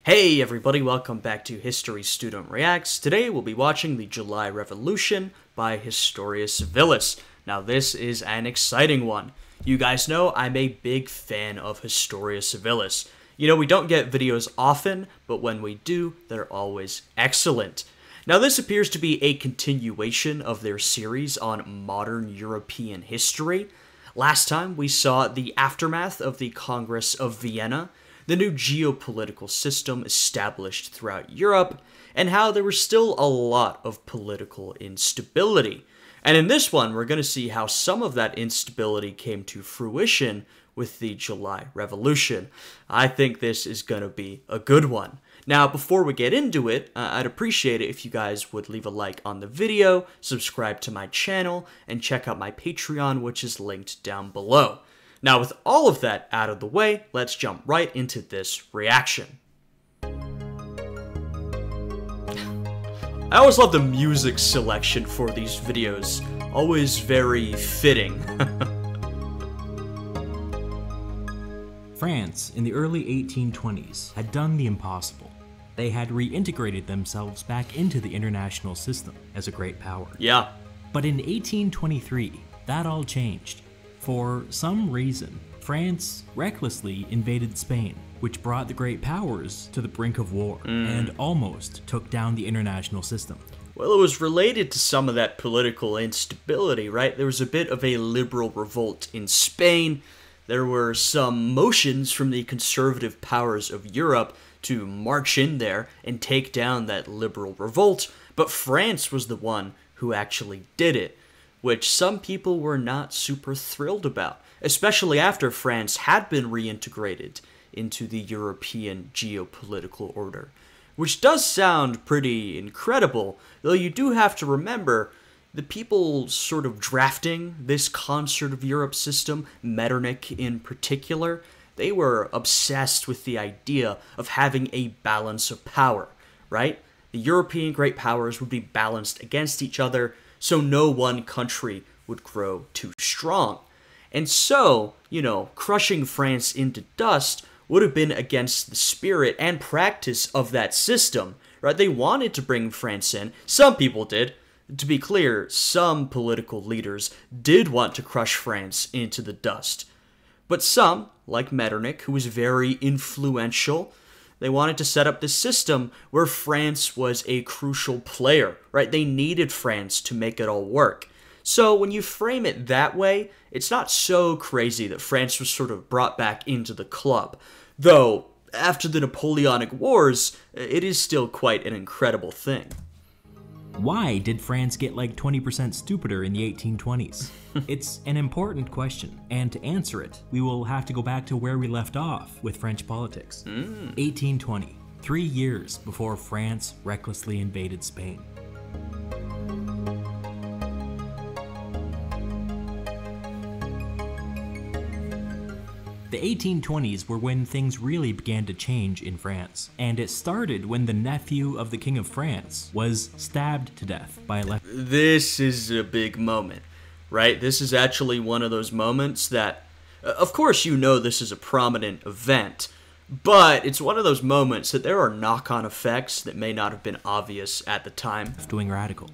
Hey everybody, welcome back to History Student Reacts. Today we'll be watching the July Revolution by Historia Civilis. Now this is an exciting one. You guys know I'm a big fan of Historia Civilis. You know, we don't get videos often, but when we do, they're always excellent. Now this appears to be a continuation of their series on modern European history. Last time we saw the aftermath of the Congress of Vienna, the new geopolitical system established throughout Europe, and how there was still a lot of political instability. And in this one, we're going to see how some of that instability came to fruition with the July Revolution. I think this is going to be a good one. Now, before we get into it, I'd appreciate it if you guys would leave a like on the video, subscribe to my channel, and check out my Patreon, which is linked down below. Now, with all of that out of the way, let's jump right into this reaction. I always love the music selection for these videos. Always very fitting. France, in the early 1820s, had done the impossible. They had reintegrated themselves back into the international system as a great power. Yeah. But in 1823, that all changed. For some reason, France recklessly invaded Spain, which brought the great powers to the brink of war and almost took down the international system. Well, it was related to some of that political instability, right? There was a bit of a liberal revolt in Spain. There were some motions from the conservative powers of Europe to march in there and take down that liberal revolt, but France was the one who actually did it, which some people were not super thrilled about, especially after France had been reintegrated into the European geopolitical order. Which does sound pretty incredible, though you do have to remember the people sort of drafting this Concert of Europe system, Metternich in particular, they were obsessed with the idea of having a balance of power, right? The European great powers would be balanced against each other, so no one country would grow too strong. And so, you know, crushing France into dust would have been against the spirit and practice of that system, right? They wanted to bring France in. Some people did. To be clear, some political leaders did want to crush France into the dust. But some, like Metternich, who was very influential, they wanted to set up this system where France was a crucial player, right? They needed France to make it all work. So when you frame it that way, it's not so crazy that France was sort of brought back into the club. Though, after the Napoleonic Wars, it is still quite an incredible thing. Why did France get like 20% stupider in the 1820s? It's an important question, and to answer it, we will have to go back to where we left off with French politics. 1820, 3 years before France recklessly invaded Spain. The 1820s were when things really began to change in France, and it started when the nephew of the King of France was stabbed to death by a left. This is a big moment, right? This is actually one of those moments that, of course you know this is a prominent event, but it's one of those moments that there are knock-on effects that may not have been obvious at the time. Left-wing radical.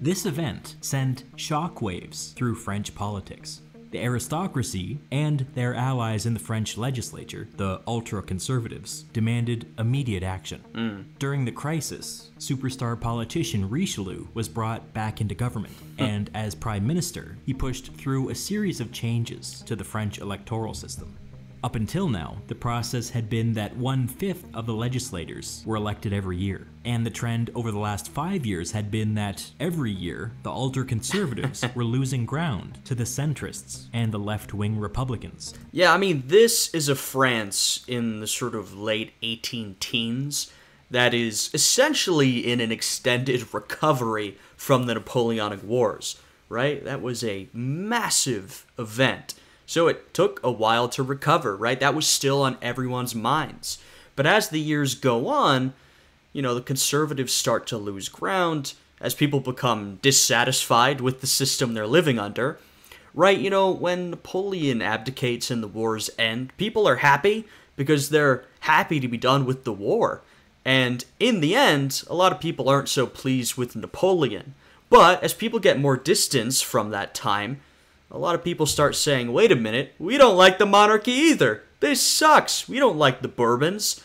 This event sent shockwaves through French politics. The aristocracy and their allies in the French legislature, the ultra-conservatives, demanded immediate action. During the crisis, superstar politician Richelieu was brought back into government, and as prime minister, he pushed through a series of changes to the French electoral system. Up until now, the process had been that 1/5 of the legislators were elected every year, and the trend over the last 5 years had been that every year, the ultra-conservatives were losing ground to the centrists and the left-wing Republicans. Yeah, I mean, this is a France in the sort of late 18-teens that is essentially in an extended recovery from the Napoleonic Wars, right? That was a massive event. So it took a while to recover, right? That was still on everyone's minds. But as the years go on, you know, the conservatives start to lose ground as people become dissatisfied with the system they're living under, right? You know, when Napoleon abdicates and the wars end, people are happy because they're happy to be done with the war. And in the end, a lot of people aren't so pleased with Napoleon. But as people get more distance from that time, a lot of people start saying, wait a minute, we don't like the monarchy either. This sucks. We don't like the Bourbons.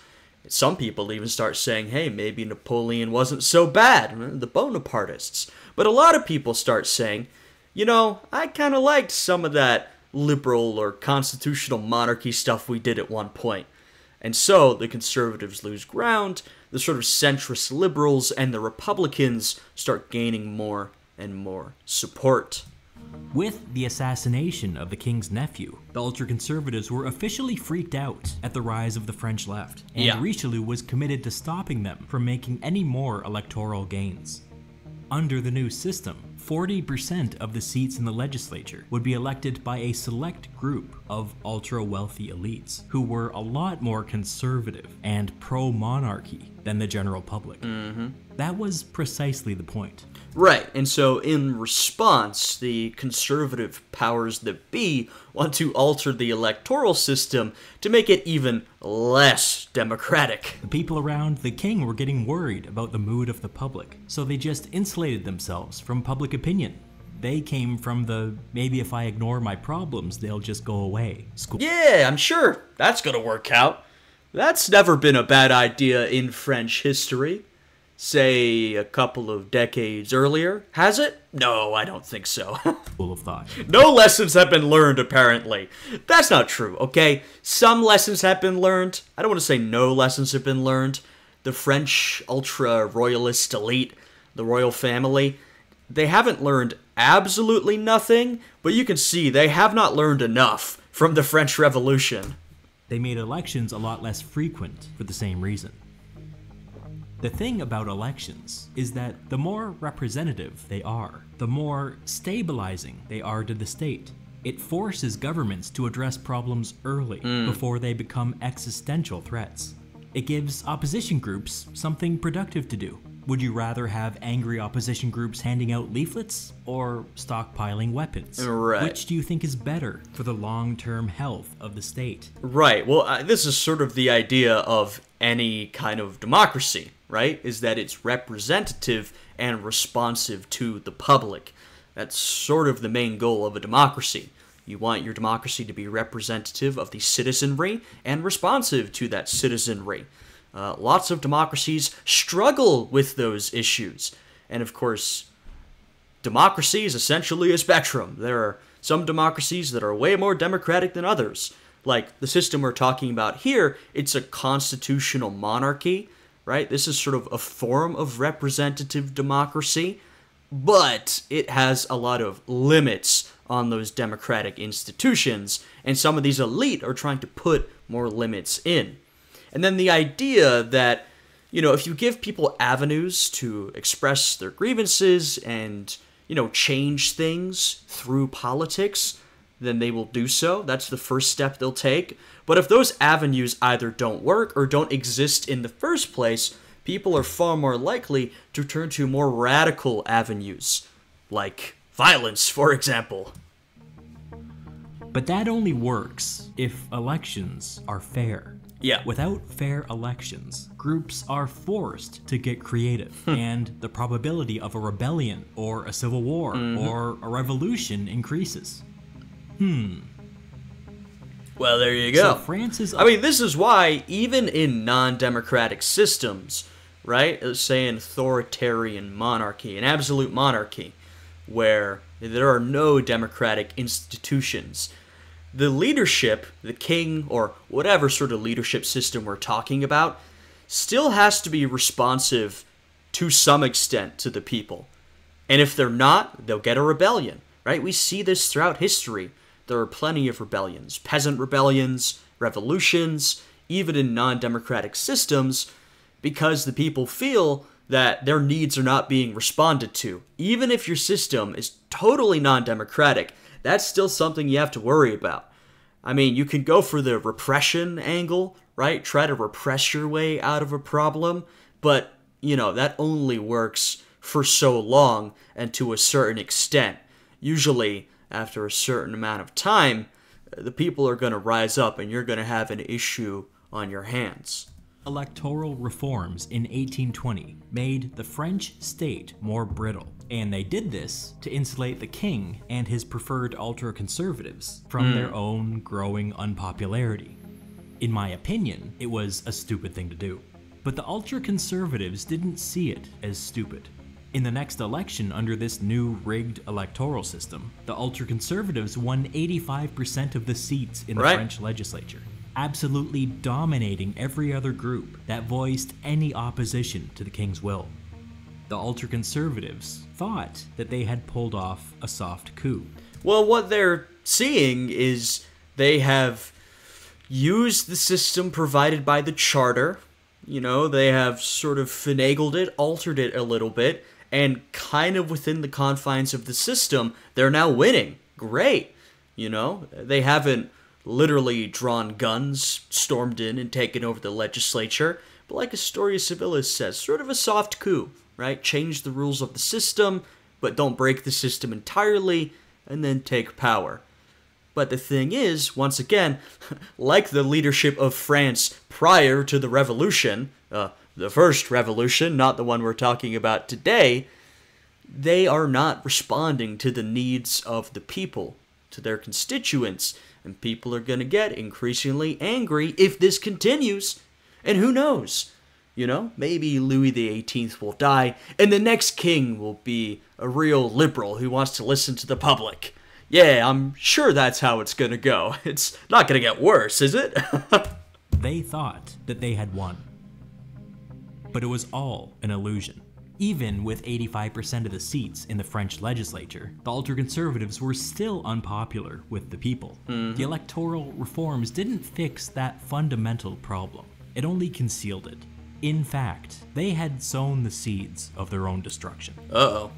Some people even start saying, hey, maybe Napoleon wasn't so bad, the Bonapartists. But a lot of people start saying, you know, I kind of liked some of that liberal or constitutional monarchy stuff we did at one point. And so the conservatives lose ground, the sort of centrist liberals and the Republicans start gaining more and more support. With the assassination of the king's nephew, the ultra-conservatives were officially freaked out at the rise of the French left, and Richelieu was committed to stopping them from making any more electoral gains. Under the new system, 40% of the seats in the legislature would be elected by a select group of ultra-wealthy elites who were a lot more conservative and pro-monarchy than the general public. That was precisely the point. Right, and so in response, the conservative powers that be want to alter the electoral system to make it even less democratic. The people around the king were getting worried about the mood of the public, so they just insulated themselves from public opinion. They came from the, maybe if I ignore my problems, they'll just go away school. Yeah, I'm sure that's gonna work out. That's never been a bad idea in French history. Say, a couple of decades earlier. Has it? No, I don't think so. Full of thought. No lessons have been learned, apparently. That's not true, okay? Some lessons have been learned. I don't want to say no lessons have been learned. The French ultra-royalist elite, the royal family, they haven't learned absolutely nothing, but you can see they have not learned enough from the French Revolution. They made elections a lot less frequent for the same reason. The thing about elections is that the more representative they are, the more stabilizing they are to the state. It forces governments to address problems early before they become existential threats. It gives opposition groups something productive to do. Would you rather have angry opposition groups handing out leaflets or stockpiling weapons? Right. Which do you think is better for the long-term health of the state? Right. Well, this is sort of the idea of any kind of democracy, right? Is that it's representative and responsive to the public. That's sort of the main goal of a democracy. You want your democracy to be representative of the citizenry and responsive to that citizenry. Lots of democracies struggle with those issues. And of course, democracy is essentially a spectrum. There are some democracies that are way more democratic than others. Like the system we're talking about here, it's a constitutional monarchy, right? This is sort of a form of representative democracy, but it has a lot of limits on those democratic institutions, and some of these elite are trying to put more limits in. And then the idea that, you know, if you give people avenues to express their grievances and, you know, change things through politics, then they will do so. That's the first step they'll take. But if those avenues either don't work or don't exist in the first place, people are far more likely to turn to more radical avenues, like violence, for example. But that only works if elections are fair. Yeah. Without fair elections, groups are forced to get creative, and the probability of a rebellion or a civil war or a revolution increases. Well, there you go. So France is... I mean, this is why, even in non-democratic systems, right, say an authoritarian monarchy, an absolute monarchy, where there are no democratic institutions, the leadership, the king, or whatever sort of leadership system we're talking about, still has to be responsive to some extent to the people. And if they're not, they'll get a rebellion, right? We see this throughout history. There are plenty of rebellions, peasant rebellions, revolutions, even in non-democratic systems, because the people feel that their needs are not being responded to. Even if your system is totally non-democratic, that's still something you have to worry about. I mean, you can go for the repression angle, right? Try to repress your way out of a problem, but, you know, that only works for so long and to a certain extent. Usually, after a certain amount of time, the people are going to rise up and you're going to have an issue on your hands. Electoral reforms in 1820 made the French state more brittle, and they did this to insulate the king and his preferred ultra-conservatives from their own growing unpopularity. In my opinion, it was a stupid thing to do. But the ultra-conservatives didn't see it as stupid. In the next election under this new rigged electoral system, the ultra-conservatives won 85% of the seats in the French legislature, absolutely dominating every other group that voiced any opposition to the king's will. The ultra-conservatives thought that they had pulled off a soft coup. Well, what they're seeing is they have used the system provided by the charter. You know, they have sort of finagled it, altered it a little bit, and kind of within the confines of the system, they're now winning. Great. You know, they haven't literally drawn guns, stormed in, and taken over the legislature, but like Historia Civilis says, sort of a soft coup, right? Change the rules of the system, but don't break the system entirely, and then take power. But the thing is, once again, like the leadership of France prior to the revolution, the first revolution, not the one we're talking about today, they are not responding to the needs of the people, to their constituents, and people are going to get increasingly angry if this continues. And who knows? You know, maybe Louis XVIII will die, and the next king will be a real liberal who wants to listen to the public. Yeah, I'm sure that's how it's gonna go. It's not gonna get worse, is it? They thought that they had won. But it was all an illusion. Even with 85% of the seats in the French legislature, the ultra-conservatives were still unpopular with the people. The electoral reforms didn't fix that fundamental problem. It only concealed it. In fact, they had sown the seeds of their own destruction. Uh-oh.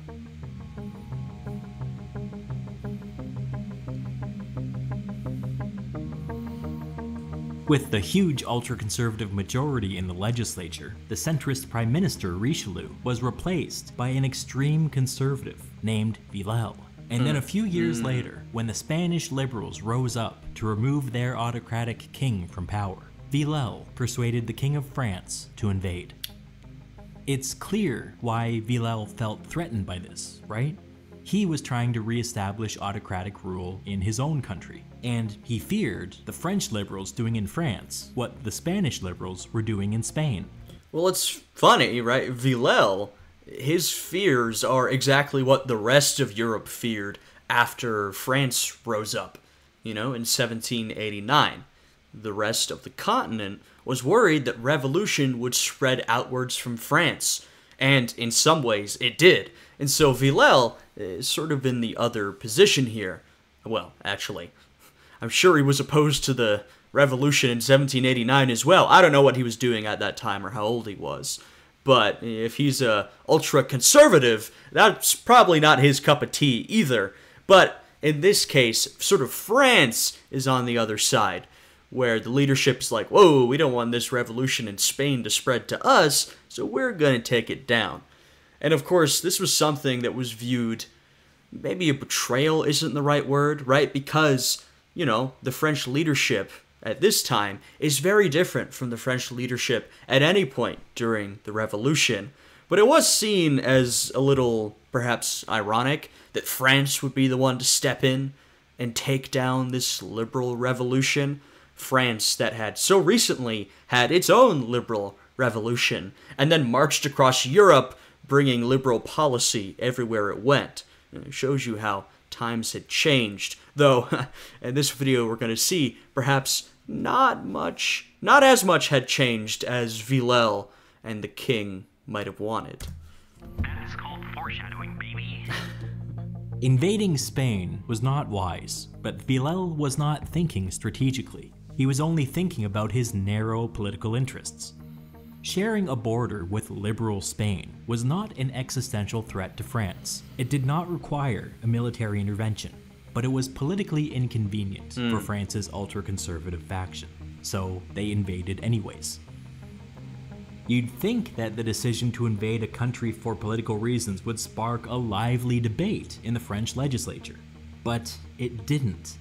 With the huge ultra-conservative majority in the legislature, the centrist Prime Minister Richelieu was replaced by an extreme conservative named Villèle. And then a few years later, when the Spanish liberals rose up to remove their autocratic king from power, Villèle persuaded the King of France to invade. It's clear why Villèle felt threatened by this, right? He was trying to re-establish autocratic rule in his own country, and he feared the French liberals doing in France what the Spanish liberals were doing in Spain. Well, it's funny, right? Villèle, his fears are exactly what the rest of Europe feared after France rose up, you know, in 1789. The rest of the continent was worried that revolution would spread outwards from France, and in some ways it did. And so Villèle is sort of in the other position here. Well, actually, I'm sure he was opposed to the revolution in 1789 as well. I don't know what he was doing at that time or how old he was. But if he's a ultra-conservative, that's probably not his cup of tea either. But in this case, sort of France is on the other side, where the leadership is like, whoa, we don't want this revolution in Spain to spread to us, so we're going to take it down. And of course, this was something that was viewed, maybe a betrayal isn't the right word, right? Because, you know, the French leadership at this time is very different from the French leadership at any point during the revolution. But it was seen as a little, perhaps, ironic that France would be the one to step in and take down this liberal revolution. France that had so recently had its own liberal revolution and then marched across Europe bringing liberal policy everywhere it went. And it shows you how times had changed, though in this video we're going to see perhaps not as much had changed as Villèle and the king might have wanted. That is called foreshadowing, baby. Invading Spain was not wise, but Villèle was not thinking strategically. He was only thinking about his narrow political interests. Sharing a border with liberal Spain was not an existential threat to France. It did not require a military intervention, but it was politically inconvenient for France's ultra-conservative faction, so they invaded anyways. You'd think that the decision to invade a country for political reasons would spark a lively debate in the French legislature, but it didn't.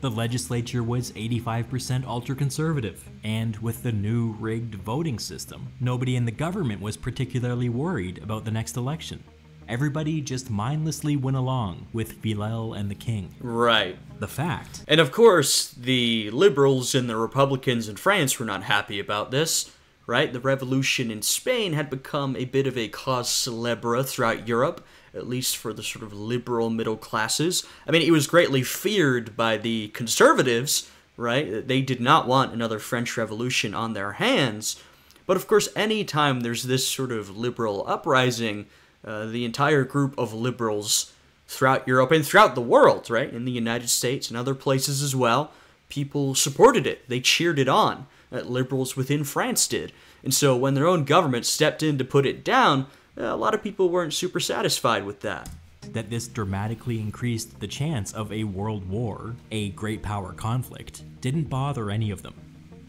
The legislature was 85% ultra-conservative, and with the new rigged voting system, nobody in the government was particularly worried about the next election. Everybody just mindlessly went along with Villèle and the king. Right. The fact. And of course, the liberals and the Republicans in France were not happy about this, right? The revolution in Spain had become a bit of a cause célèbre throughout Europe, at least for the sort of liberal middle classes. I mean, it was greatly feared by the conservatives, right? They did not want another French Revolution on their hands. But of course, any time there's this sort of liberal uprising, the entire group of liberals throughout Europe and throughout the world, right, in the United States and other places as well, people supported it. They cheered it on. Liberals within France did. And so when their own government stepped in to put it down, a lot of people weren't super satisfied with that. That this dramatically increased the chance of a world war, a great power conflict, didn't bother any of them.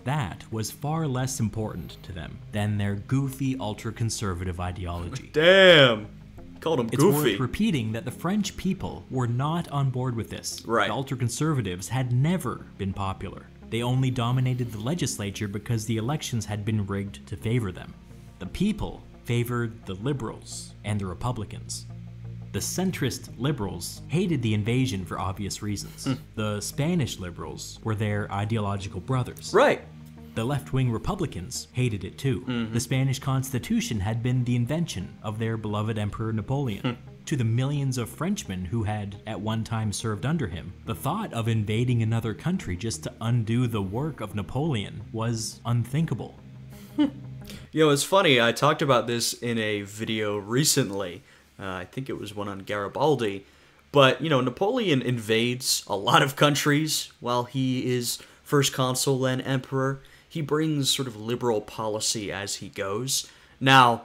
That was far less important to them than their goofy ultra-conservative ideology. Damn! Called them It's goofy. worth repeating that the French people were not on board with this. Right. The ultra-conservatives had never been popular. They only dominated the legislature because the elections had been rigged to favor them. The people favored the liberals and the Republicans. The centrist liberals hated the invasion for obvious reasons. The Spanish liberals were their ideological brothers. Right. The left-wing Republicans hated it too. The Spanish Constitution had been the invention of their beloved Emperor Napoleon. To the millions of Frenchmen who had at one time served under him, the thought of invading another country just to undo the work of Napoleon was unthinkable. You know, it's funny, I talked about this in a video recently. I think it was one on Garibaldi. But, you know, Napoleon invades a lot of countries while he is first consul, then emperor. He brings sort of liberal policy as he goes. Now,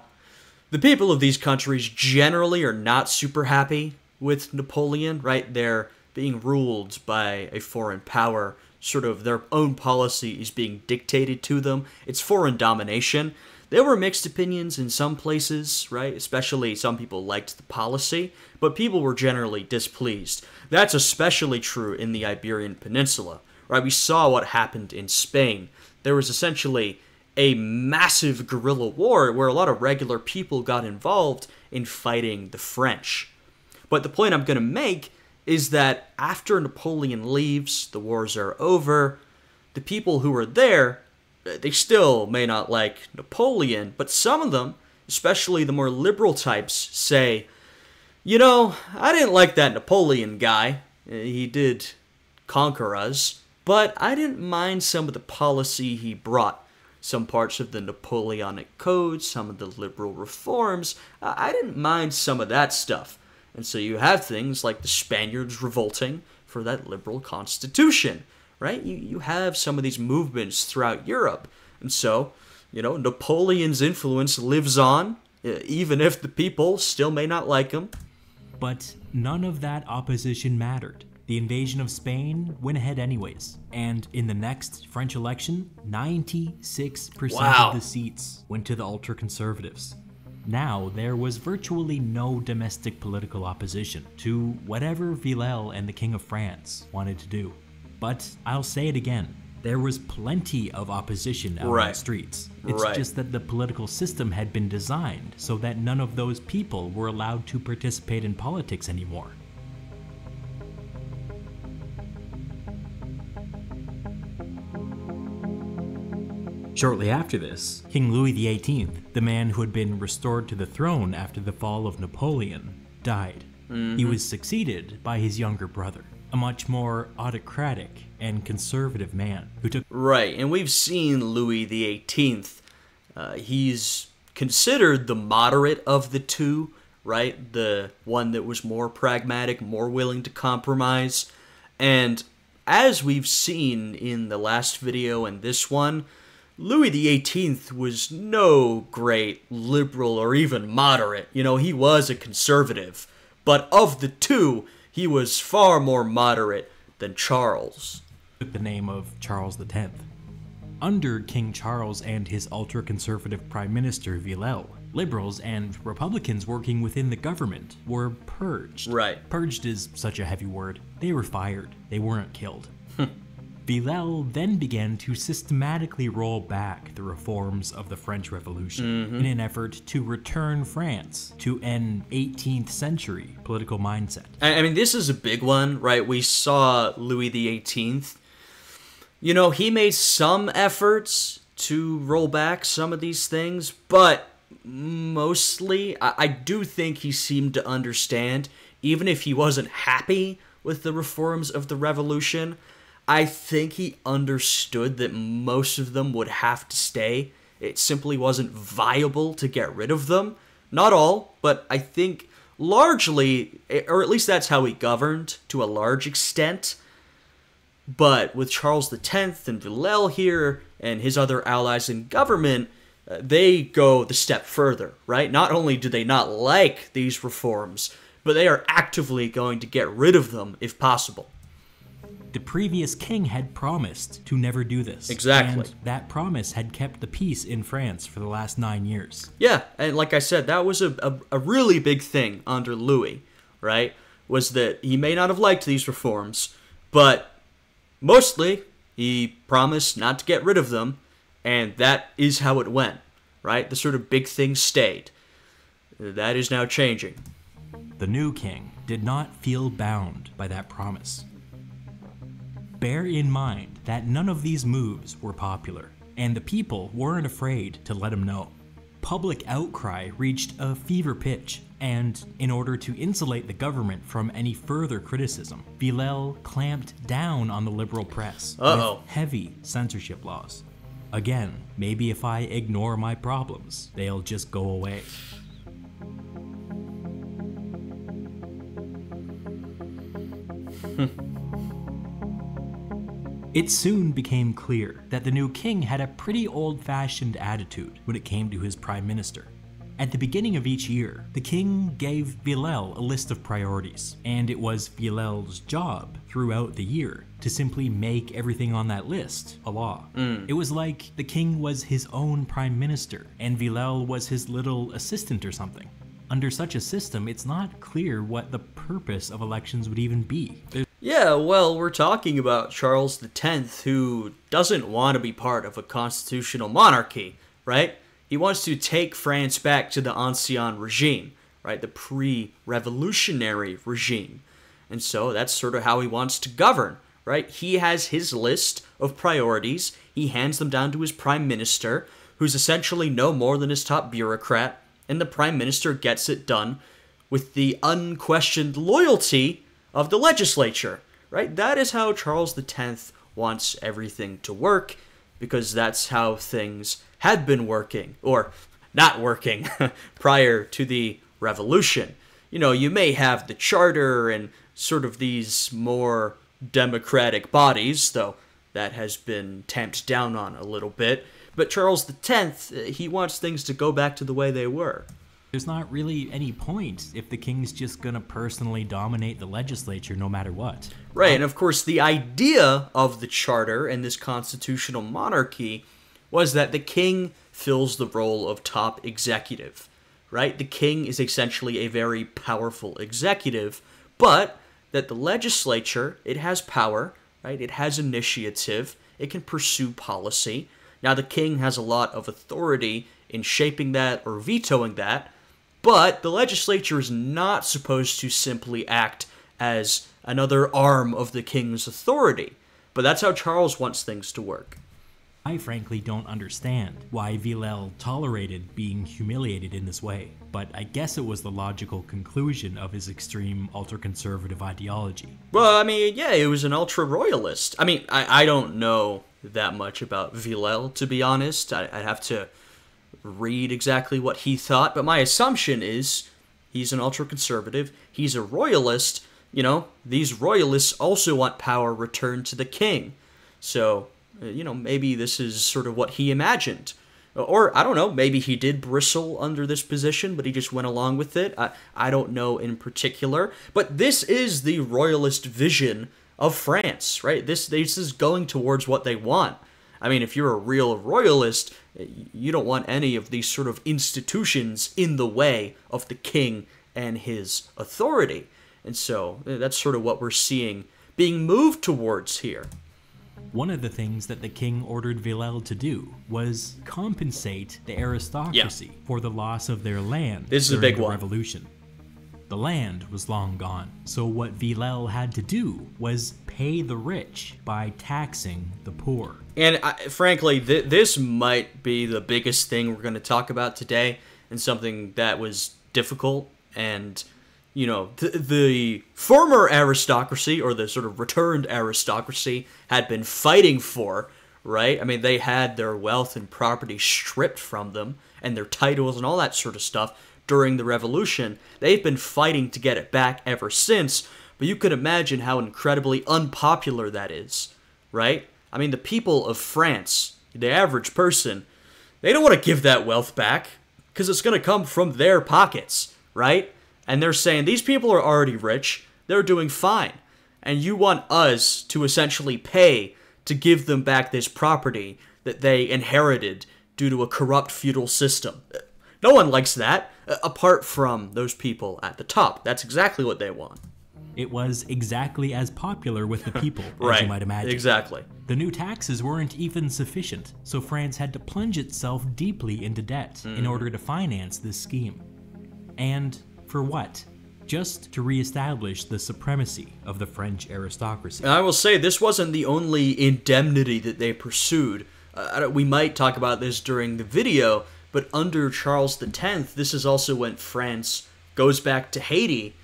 the people of these countries generally are not super happy with Napoleon, right? They're being ruled by a foreign power. Sort of their own policy is being dictated to them. It's foreign domination. There were mixed opinions in some places, right? Especially some people liked the policy, but people were generally displeased. That's especially true in the Iberian Peninsula, right? We saw what happened in Spain. There was essentially a massive guerrilla war where a lot of regular people got involved in fighting the French. But the point I'm going to make is that after Napoleon leaves, the wars are over, the people who are there, they still may not like Napoleon, but some of them, especially the more liberal types, say, you know, I didn't like that Napoleon guy. He did conquer us, but I didn't mind some of the policy he brought. Some parts of the Napoleonic Code, some of the liberal reforms, I didn't mind some of that stuff. And so you have things like the Spaniards revolting for that liberal constitution, right? You have some of these movements throughout Europe. And so, you know, Napoleon's influence lives on, even if the people still may not like him. But none of that opposition mattered. The invasion of Spain went ahead anyways, and in the next French election, 96% of the seats went to the ultra-conservatives. Now, there was virtually no domestic political opposition to whatever Villèle and the King of France wanted to do. But I'll say it again, there was plenty of opposition out on the streets. It's just that the political system had been designed so that none of those people were allowed to participate in politics anymore. Shortly after this, King Louis XVIII, the man who had been restored to the throne after the fall of Napoleon, died. He was succeeded by his younger brother, a much more autocratic and conservative man who took... Right, and we've seen Louis XVIII. He's considered the moderate of the two, right? The one that was more pragmatic, more willing to compromise. And as we've seen in the last video and this one, Louis XVIII was no great liberal or even moderate. You know, he was a conservative. But of the two, he was far more moderate than Charles. The name of Charles X. Under King Charles and his ultra-conservative Prime Minister Villèle, liberals and Republicans working within the government were purged. Right. Purged is such a heavy word. They were fired. They weren't killed. Villèle then began to systematically roll back the reforms of the French Revolution in an effort to return France to an 18th century political mindset. I mean, this is a big one, right? We saw Louis XVIII. You know, he made some efforts to roll back some of these things, but mostly, I do think he seemed to understand, even if he wasn't happy with the reforms of the revolution, I think he understood that most of them would have to stay. It simply wasn't viable to get rid of them. Not all, but I think largely, or at least that's how he governed to a large extent. But with Charles X and Villèle here and his other allies in government, they go the step further, right? Not only do they not like these reforms, but they are actively going to get rid of them if possible. The previous king had promised to never do this. Exactly. And that promise had kept the peace in France for the last 9 years. Yeah, and like I said, that was a really big thing under Louis, right? Was that he may not have liked these reforms, but mostly he promised not to get rid of them, and that is how it went, right? The sort of big thing stayed. That is now changing. The new king did not feel bound by that promise. Bear in mind that none of these moves were popular, and the people weren't afraid to let him know. Public outcry reached a fever pitch, and in order to insulate the government from any further criticism, Villèle clamped down on the liberal press with heavy censorship laws. Again, maybe if I ignore my problems, they'll just go away. It soon became clear that the new king had a pretty old-fashioned attitude when it came to his prime minister. At the beginning of each year, the king gave Villèle a list of priorities, and it was Villèle's job throughout the year to simply make everything on that list a law. It was like the king was his own prime minister, and Villèle was his little assistant or something. Under such a system, it's not clear what the purpose of elections would even be. Yeah, well, we're talking about Charles X, who doesn't want to be part of a constitutional monarchy, right? He wants to take France back to the ancien regime, right? The pre-revolutionary regime. And so that's sort of how he wants to govern, right? He has his list of priorities. He hands them down to his prime minister, who's essentially no more than his top bureaucrat, and the prime minister gets it done with the unquestioned loyalty of the legislature, right? That is how Charles X wants everything to work, because that's how things had been working, or not working, prior to the revolution. You know, you may have the charter and sort of these more democratic bodies, though that has been tamped down on a little bit, but Charles X, he wants things to go back to the way they were. There's not really any point if the king's just gonna personally dominate the legislature no matter what. Right, and of course the idea of the charter and this constitutional monarchy was that the king fills the role of top executive, right? The king is essentially a very powerful executive, but that the legislature, it has power, right? It has initiative, it can pursue policy. Now the king has a lot of authority in shaping that or vetoing that, but the legislature is not supposed to simply act as another arm of the king's authority. But that's how Charles wants things to work. I frankly don't understand why Villèle tolerated being humiliated in this way, but I guess it was the logical conclusion of his extreme ultra-conservative ideology. Well, I mean, yeah, he was an ultra-royalist. I mean, I don't know that much about Villèle, to be honest. I'd have to read exactly what he thought, but my assumption is he's an ultra-conservative, he's a royalist. You know, these royalists also want power returned to the king. So, you know, maybe this is sort of what he imagined. Or, I don't know, maybe he did bristle under this position, but he just went along with it. I don't know in particular. But this is the royalist vision of France, right? This is going towards what they want. I mean, if you're a real royalist, you don't want any of these sort of institutions in the way of the king and his authority. And so that's sort of what we're seeing being moved towards here. One of the things that the king ordered Villèle to do was compensate the aristocracy for the loss of their land This is a during big the one. revolution. The land was long gone, so what Villèle had to do was pay the rich by taxing the poor. And frankly, this might be the biggest thing we're going to talk about today, and something that was difficult. And, you know, the former aristocracy, or the sort of returned aristocracy, had been fighting for, right? I mean, they had their wealth and property stripped from them, and their titles and all that sort of stuff during the revolution. They've been fighting to get it back ever since, but you could imagine how incredibly unpopular that is, right? I mean, the people of France, the average person, they don't want to give that wealth back because it's going to come from their pockets, right? And they're saying, these people are already rich, they're doing fine, and you want us to essentially pay to give them back this property that they inherited due to a corrupt feudal system. No one likes that, apart from those people at the top. That's exactly what they want. It was exactly as popular with the people, Right, as you might imagine. exactly. The new taxes weren't even sufficient, so France had to plunge itself deeply into debt in order to finance this scheme. And for what? Just to reestablish the supremacy of the French aristocracy. And I will say, this wasn't the only indemnity that they pursued. We might talk about this during the video, but under Charles X, this is also when France goes back to Haiti,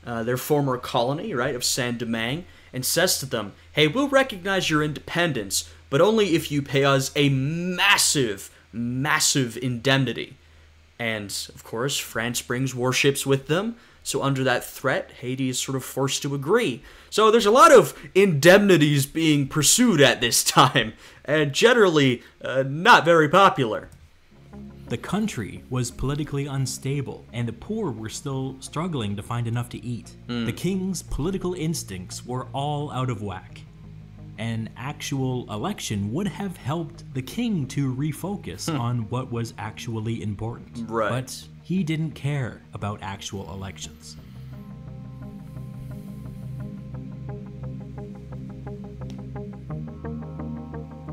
their former colony, right, of Saint-Domingue, and says to them, hey, we'll recognize your independence, but only if you pay us a massive, massive indemnity. And, of course, France brings warships with them, so under that threat, Haiti is sort of forced to agree. So there's a lot of indemnities being pursued at this time, and generally not very popular. The country was politically unstable, and the poor were still struggling to find enough to eat. The king's political instincts were all out of whack. An actual election would have helped the king to refocus on what was actually important. Right. But he didn't care about actual elections.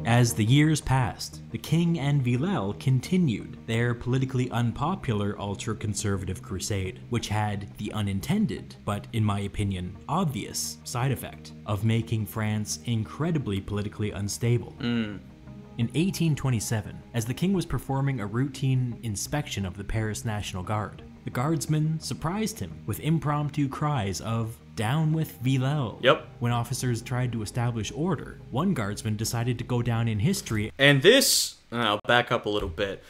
As the years passed, the king and Villèle continued their politically unpopular ultra-conservative crusade, which had the unintended, but in my opinion, obvious side effect of making France incredibly politically unstable. In 1827, as the king was performing a routine inspection of the Paris National Guard, the guardsmen surprised him with impromptu cries of, "Down with Villèle." Yep. When officers tried to establish order, one guardsman decided to go down in history. And this, I'll back up a little bit,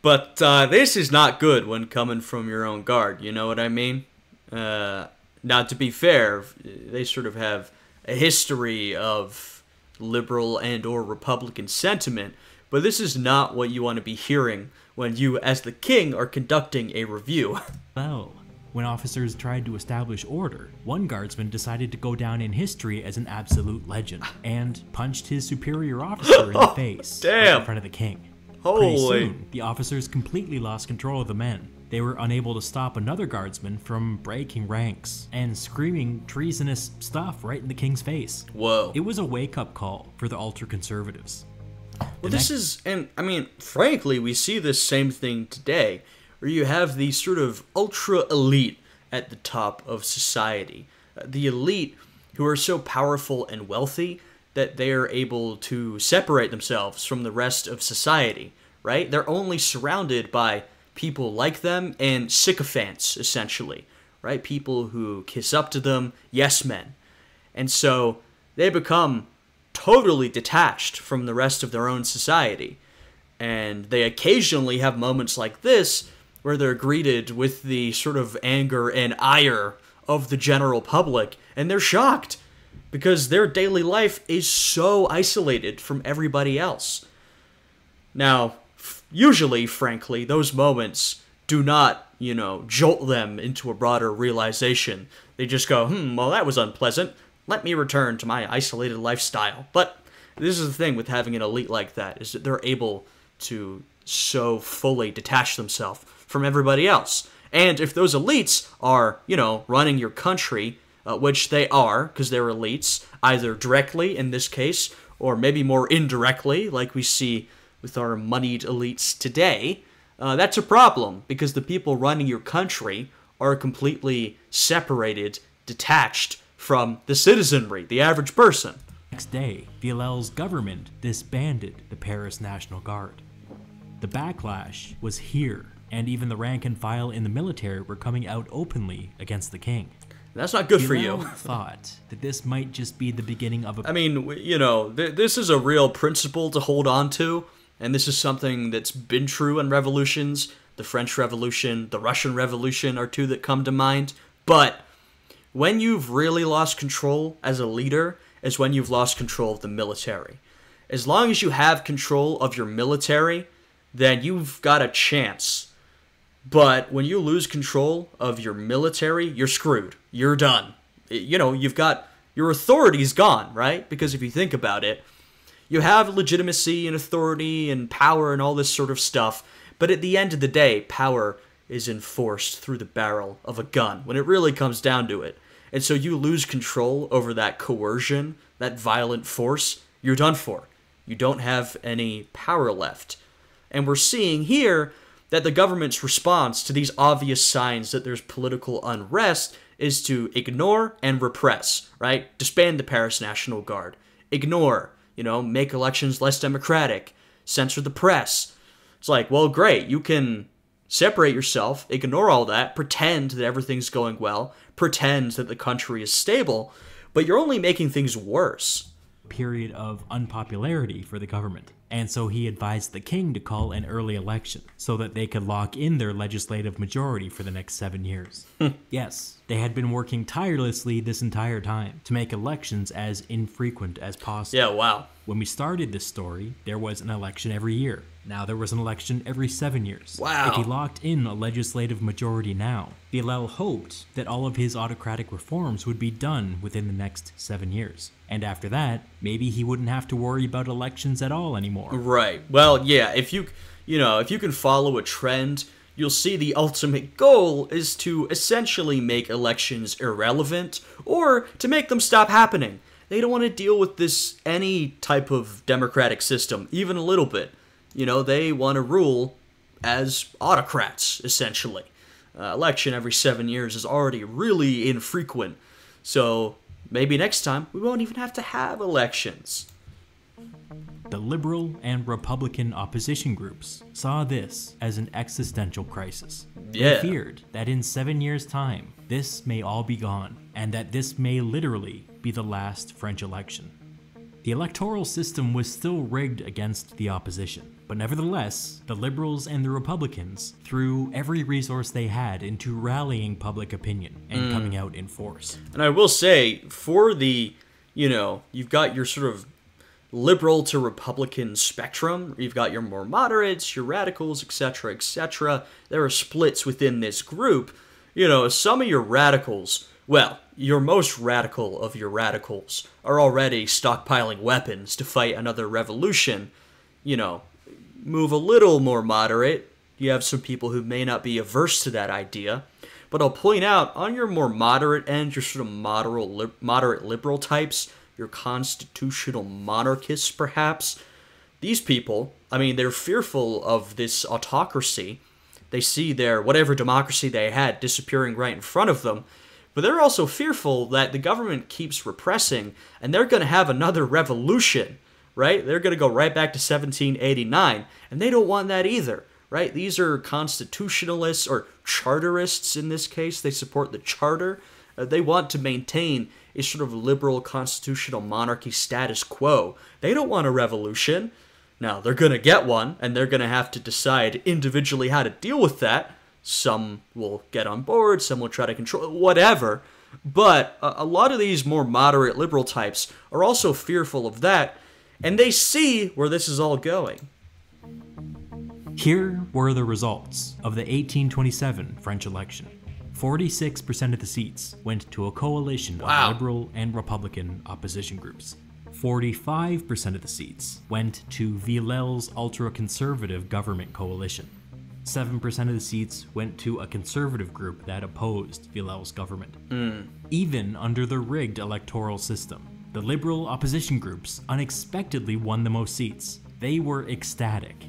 but this is not good when coming from your own guard, you know what I mean? Now, to be fair, they sort of have a history of liberal and or Republican sentiment, but this is not what you want to be hearing when you, as the king, are conducting a review. Well, when officers tried to establish order, one guardsman decided to go down in history as an absolute legend and punched his superior officer in the face right damn. in front of the king. Holy. Pretty soon, the officers completely lost control of the men. They were unable to stop another guardsman from breaking ranks and screaming treasonous stuff right in the king's face. Whoa. It was a wake-up call for the ultra-conservatives. Well, this is, and I mean, frankly, we see this same thing today, where you have the sort of ultra-elite at the top of society. The elite who are so powerful and wealthy that they are able to separate themselves from the rest of society, right? They're only surrounded by people like them and sycophants, essentially, right? People who kiss up to them, yes men. And so they become totally detached from the rest of their own society. And they occasionally have moments like this where they're greeted with the sort of anger and ire of the general public, and they're shocked because their daily life is so isolated from everybody else. Now, usually, frankly, those moments do not, jolt them into a broader realization. They just go, well, that was unpleasant. Let me return to my isolated lifestyle. But this is the thing with having an elite like that, is that they're able to so fully detach themselves from everybody else. And if those elites are, running your country, which they are, because they're elites, either directly, in this case, or maybe more indirectly, like we see with our moneyed elites today, that's a problem, because the people running your country are completely separated, detached from the citizenry, the average person. Next day, Villèle's government disbanded the Paris National Guard. The backlash was here, and even the rank and file in the military were coming out openly against the king. That's not good for you. Villèle thought that this might just be the beginning of a... I mean, you know, this is a real principle to hold on to, and this is something that's been true in revolutions. The French Revolution, the Russian Revolution are two that come to mind. But when you've really lost control as a leader is when you've lost control of the military. As long as you have control of your military, then you've got a chance. But when you lose control of your military, you're screwed. You're done. You know, you've got... your authority's gone, right? Because if you think about it, you have legitimacy and authority and power and all this sort of stuff, but at the end of the day, power is enforced through the barrel of a gun when it really comes down to it. And so you lose control over that coercion, that violent force, you're done for. You don't have any power left. And we're seeing here that the government's response to these obvious signs that there's political unrest is to ignore and repress, right? Disband the Paris National Guard. Ignore, you know, make elections less democratic. Censor the press. It's like, well, great, you can separate yourself, ignore all that, pretend that everything's going well, pretend that the country is stable, but you're only making things worse. Period of unpopularity for the government. And so he advised the king to call an early election so that they could lock in their legislative majority for the next 7 years. Yes, they had been working tirelessly this entire time to make elections as infrequent as possible. Yeah, wow. When we started this story, there was an election every year. Now there was an election every 7 years. Wow. If he locked in a legislative majority now, Villèle hoped that all of his autocratic reforms would be done within the next 7 years. And after that, maybe he wouldn't have to worry about elections at all anymore. Right. Well, yeah, if you can follow a trend, you'll see the ultimate goal is to essentially make elections irrelevant or to make them stop happening. They don't want to deal with this any type of democratic system, even a little bit. You know, they want to rule as autocrats, essentially. Election every 7 years is already really infrequent. So maybe next time we won't even have to have elections. The liberal and Republican opposition groups saw this as an existential crisis. Yeah. They feared that in 7 years' time, this may all be gone, and that this may literally be the last French election. The electoral system was still rigged against the opposition, but nevertheless, the liberals and the Republicans threw every resource they had into rallying public opinion and coming out in force. And I will say, for the, you've got your sort of liberal to Republican spectrum, you've got your more moderates, your radicals, etc., etc. There are splits within this group. Some of your radicals, well, your most radical of your radicals are already stockpiling weapons to fight another revolution. Move a little more moderate. You have some people who may not be averse to that idea. But I'll point out, on your more moderate end, your sort of moderate liberal types, your constitutional monarchists perhaps, these people, they're fearful of this autocracy. They see their whatever democracy they had disappearing right in front of them. But they're also fearful that the government keeps repressing, and they're going to have another revolution, right? They're going to go right back to 1789, and they don't want that either, right? These are constitutionalists, or charterists in this case. They support the charter. They want to maintain a sort of liberal constitutional monarchy status quo. They don't want a revolution. Now, they're going to get one, and they're going to have to decide individually how to deal with that. Some will get on board, some will try to control it, whatever. But a lot of these more moderate liberal types are also fearful of that, and they see where this is all going. Here were the results of the 1827 French election. 46% of the seats went to a coalition of liberal and Republican opposition groups. 45% of the seats went to Villèle's ultra-conservative government coalition. 7% of the seats went to a conservative group that opposed Villèle's government. Even under the rigged electoral system, The liberal opposition groups unexpectedly won the most seats. They were ecstatic.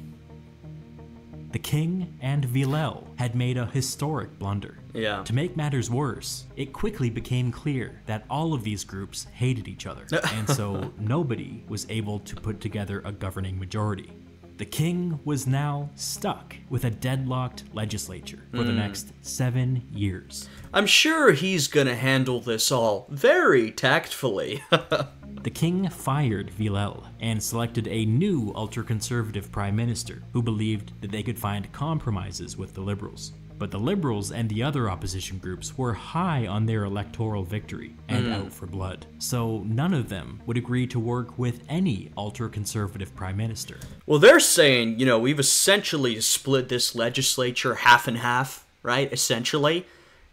The king and Villèle had made a historic blunder. Yeah. To make matters worse, it quickly became clear that all of these groups hated each other, and so nobody was able to put together a governing majority. The king was now stuck with a deadlocked legislature for the next 7 years. I'm sure he's gonna handle this all very tactfully. The king fired Villèle and selected a new ultra-conservative prime minister who believed that they could find compromises with the liberals. But the liberals and the other opposition groups were high on their electoral victory and out for blood, so none of them would agree to work with any ultra-conservative prime minister. Well, they're saying, you know, we've essentially split this legislature half and half, right? Essentially.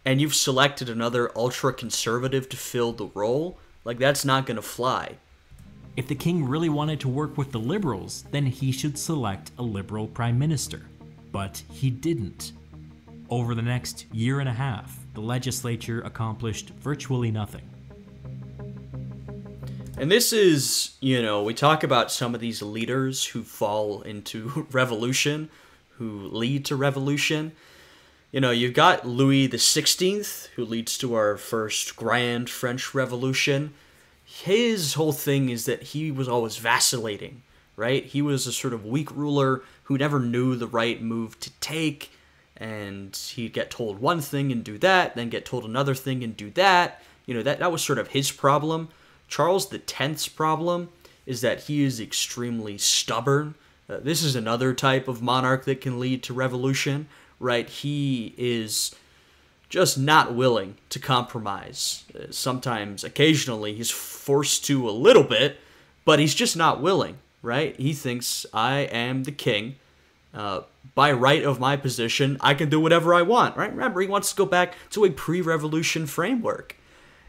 And you've selected another ultra-conservative to fill the role. Like, that's not gonna fly. If the king really wanted to work with the liberals, then he should select a liberal prime minister. But he didn't. Over the next year and a half, the legislature accomplished virtually nothing. And this is, you know, we talk about some of these leaders who fall into revolution, who lead to revolution. You know, you've got Louis XVI, who leads to our first grand French Revolution. His whole thing is that he was always vacillating, right? He was a sort of weak ruler who never knew the right move to take, and he'd get told one thing and do that, then get told another thing and do that. You know, that was sort of his problem. Charles X's problem is that he is extremely stubborn. This is another type of monarch that can lead to revolution, right? He is just not willing to compromise. Sometimes, occasionally, he's forced to a little bit, but he's just not willing, right? He thinks, I am the king. By right of my position, I can do whatever I want, right? Remember, he wants to go back to a pre-revolution framework.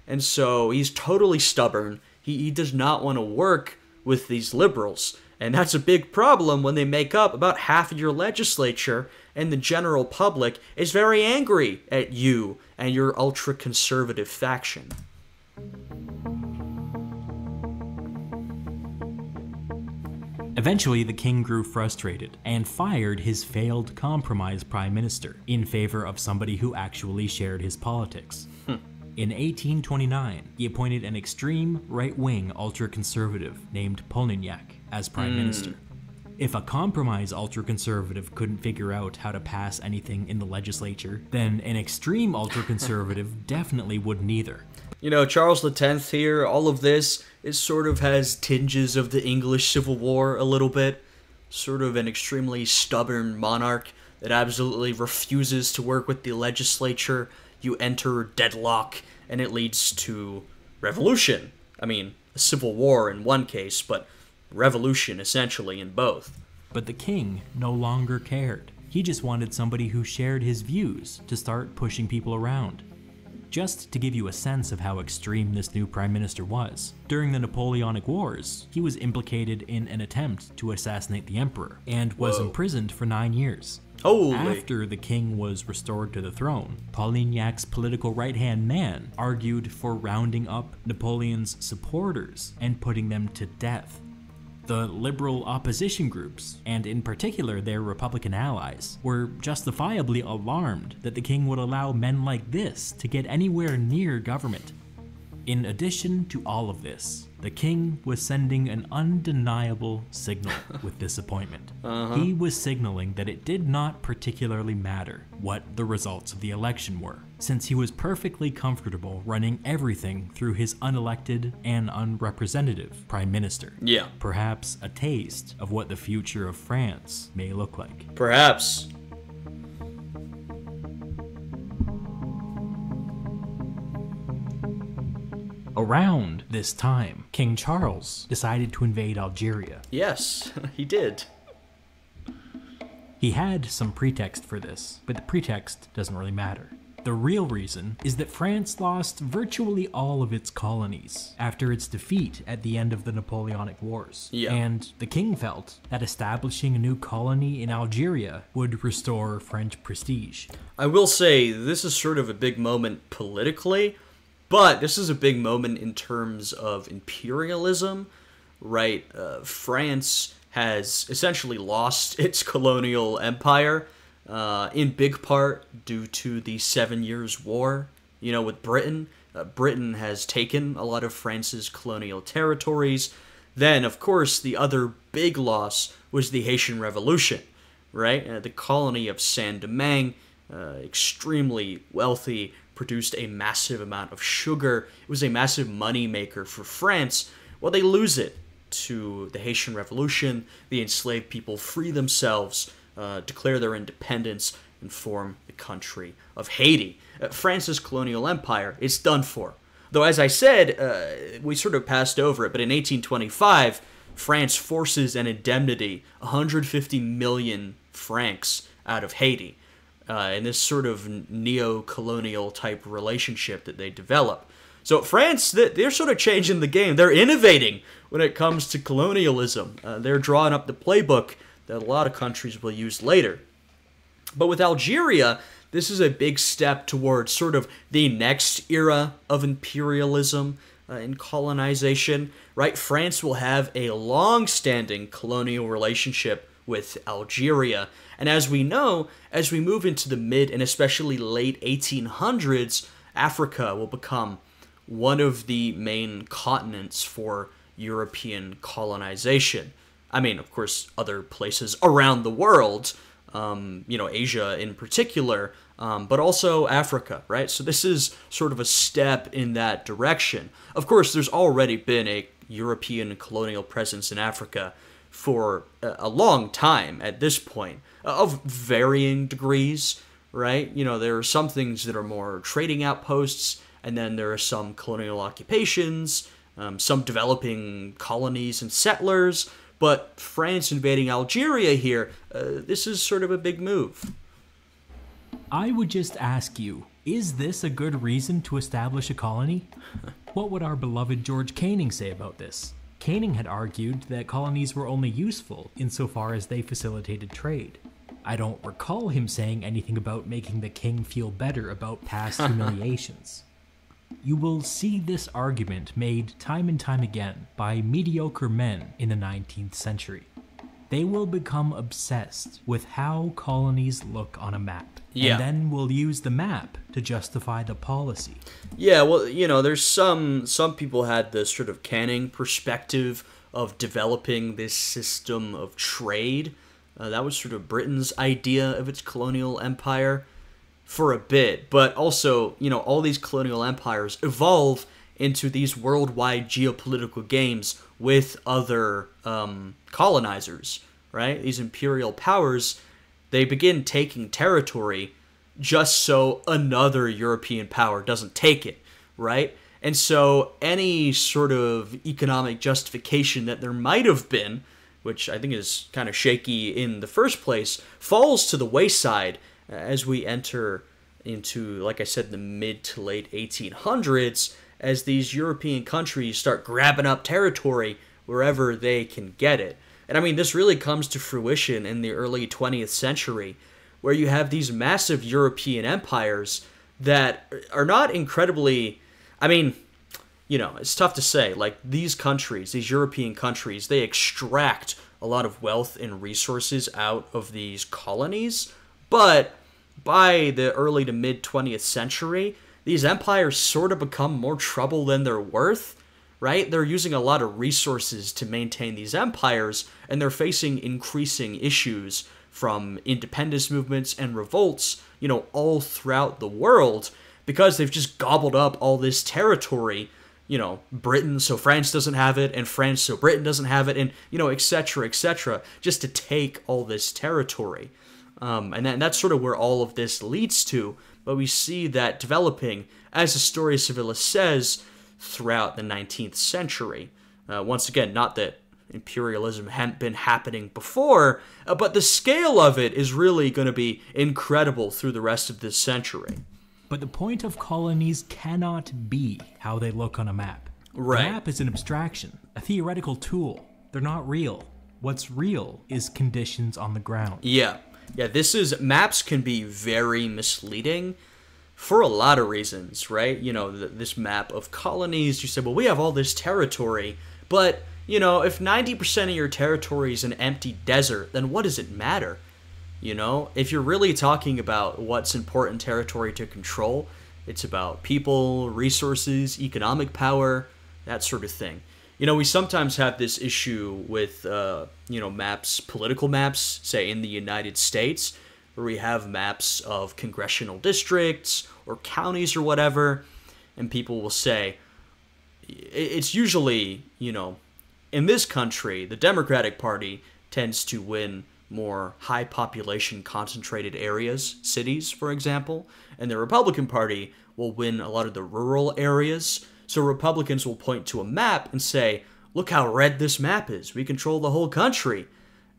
And so he's totally stubborn. He does not want to work with these liberals. And that's a big problem when they make up about half of your legislature and the general public is very angry at you and your ultra-conservative faction. Eventually, the king grew frustrated and fired his failed compromise prime minister in favor of somebody who actually shared his politics. In 1829, he appointed an extreme right-wing ultra-conservative named Polignac as prime minister. If a compromise ultra-conservative couldn't figure out how to pass anything in the legislature, then an extreme ultra-conservative definitely wouldn't either. You know, Charles X here, all of this, it sort of has tinges of the English Civil War a little bit. Sort of an extremely stubborn monarch that absolutely refuses to work with the legislature. You enter deadlock, and it leads to revolution. I mean, a civil war in one case, but revolution essentially in both. But the king no longer cared. He just wanted somebody who shared his views to start pushing people around. Just to give you a sense of how extreme this new prime minister was, during the Napoleonic Wars, he was implicated in an attempt to assassinate the emperor and was imprisoned for 9 years. Holy. After the king was restored to the throne, Polignac's political right-hand man argued for rounding up Napoleon's supporters and putting them to death. The liberal opposition groups, and in particular their Republican allies, were justifiably alarmed that the king would allow men like this to get anywhere near government. In addition to all of this, the king was sending an undeniable signal with this appointment. He was signaling that it did not particularly matter what the results of the election were, since he was perfectly comfortable running everything through his unelected and unrepresentative prime minister. Yeah. Perhaps a taste of what the future of France may look like. Perhaps. Around this time, King Charles decided to invade Algeria. Yes, he did. He had some pretext for this, but the pretext doesn't really matter. The real reason is that France lost virtually all of its colonies after its defeat at the end of the Napoleonic Wars. Yeah. And the king felt that establishing a new colony in Algeria would restore French prestige. I will say, this is sort of a big moment politically, But this is a big moment in terms of imperialism, right? France has essentially lost its colonial empire, in big part due to the 7 Years' War, with Britain. Britain has taken a lot of France's colonial territories. Then, of course, the other big loss was the Haitian Revolution, right? The colony of Saint-Domingue, extremely wealthy, produced a massive amount of sugar. It was a massive money maker for France. Well, they lose it to the Haitian Revolution. The enslaved people free themselves, declare their independence, and form the country of Haiti. France's colonial empire is done for. Though, as I said, we sort of passed over it, but in 1825, France forces an indemnity, 150 million francs, out of Haiti, in this sort of neo-colonial type relationship that they develop. So France, they're sort of changing the game. They're innovating when it comes to colonialism. They're drawing up the playbook that a lot of countries will use later. But with Algeria, this is a big step towards sort of the next era of imperialism and colonization, right? France will have a long-standing colonial relationship with Algeria. And as we know, as we move into the mid and especially late 1800s, Africa will become one of the main continents for European colonization. I mean, of course, other places around the world, Asia in particular, but also Africa, right? So this is sort of a step in that direction. Of course, there's already been a European colonial presence in Africa for a long time at this point, of varying degrees, right? There are some things that are more trading outposts, and then there are some colonial occupations, some developing colonies and settlers. But France invading Algeria here, this is sort of a big move. I would just ask you, is this a good reason to establish a colony? What would our beloved George Canning say about this? Canning had argued that colonies were only useful insofar as they facilitated trade. I don't recall him saying anything about making the king feel better about past humiliations. You will see this argument made time and time again by mediocre men in the 19th century. They will become obsessed with how colonies look on a map, and then will use the map to justify the policy. Yeah, well, there's some people had this sort of Canning perspective of developing this system of trade. That was sort of Britain's idea of its colonial empire for a bit, but also, all these colonial empires evolve into these worldwide geopolitical games with other colonizers, right? These imperial powers, they begin taking territory just so another European power doesn't take it, right? And so any sort of economic justification that there might have been, which I think is kind of shaky in the first place, falls to the wayside as we enter into, like I said, the mid to late 1800s, as these European countries start grabbing up territory wherever they can get it. And I mean, this really comes to fruition in the early 20th century, where you have these massive European empires that are not incredibly, it's tough to say. Like, these countries, these European countries, they extract a lot of wealth and resources out of these colonies, but by the early to mid 20th century, these empires sort of become more trouble than they're worth, right? They're using a lot of resources to maintain these empires, and they're facing increasing issues from independence movements and revolts, all throughout the world, because they've just gobbled up all this territory, Britain so France doesn't have it, and France so Britain doesn't have it, and, etc., etc., just to take all this territory. And that's sort of where all of this leads to, but we see that developing, as Historia Civilis says, throughout the 19th century. Once again, not that imperialism hadn't been happening before, but the scale of it is really going to be incredible through the rest of this century. But the point of colonies cannot be how they look on a map. Right. The map is an abstraction, a theoretical tool. They're not real. What's real is conditions on the ground. Yeah, maps can be very misleading, for a lot of reasons, right? You know, this map of colonies, you said, well, we have all this territory, but, you know, if 90% of your territory is an empty desert, then what does it matter? You know, if you're really talking about what's important territory to control, it's about people, resources, economic power, that sort of thing. You know, we sometimes have this issue with, you know, maps, political maps, say in the United States, where we have maps of congressional districts or counties or whatever, and people will say, it's usually, you know, in this country, the Democratic Party tends to win more high population concentrated areas, cities, for example, and the Republican Party will win a lot of the rural areas. So Republicans will point to a map and say, look how red this map is. We control the whole country.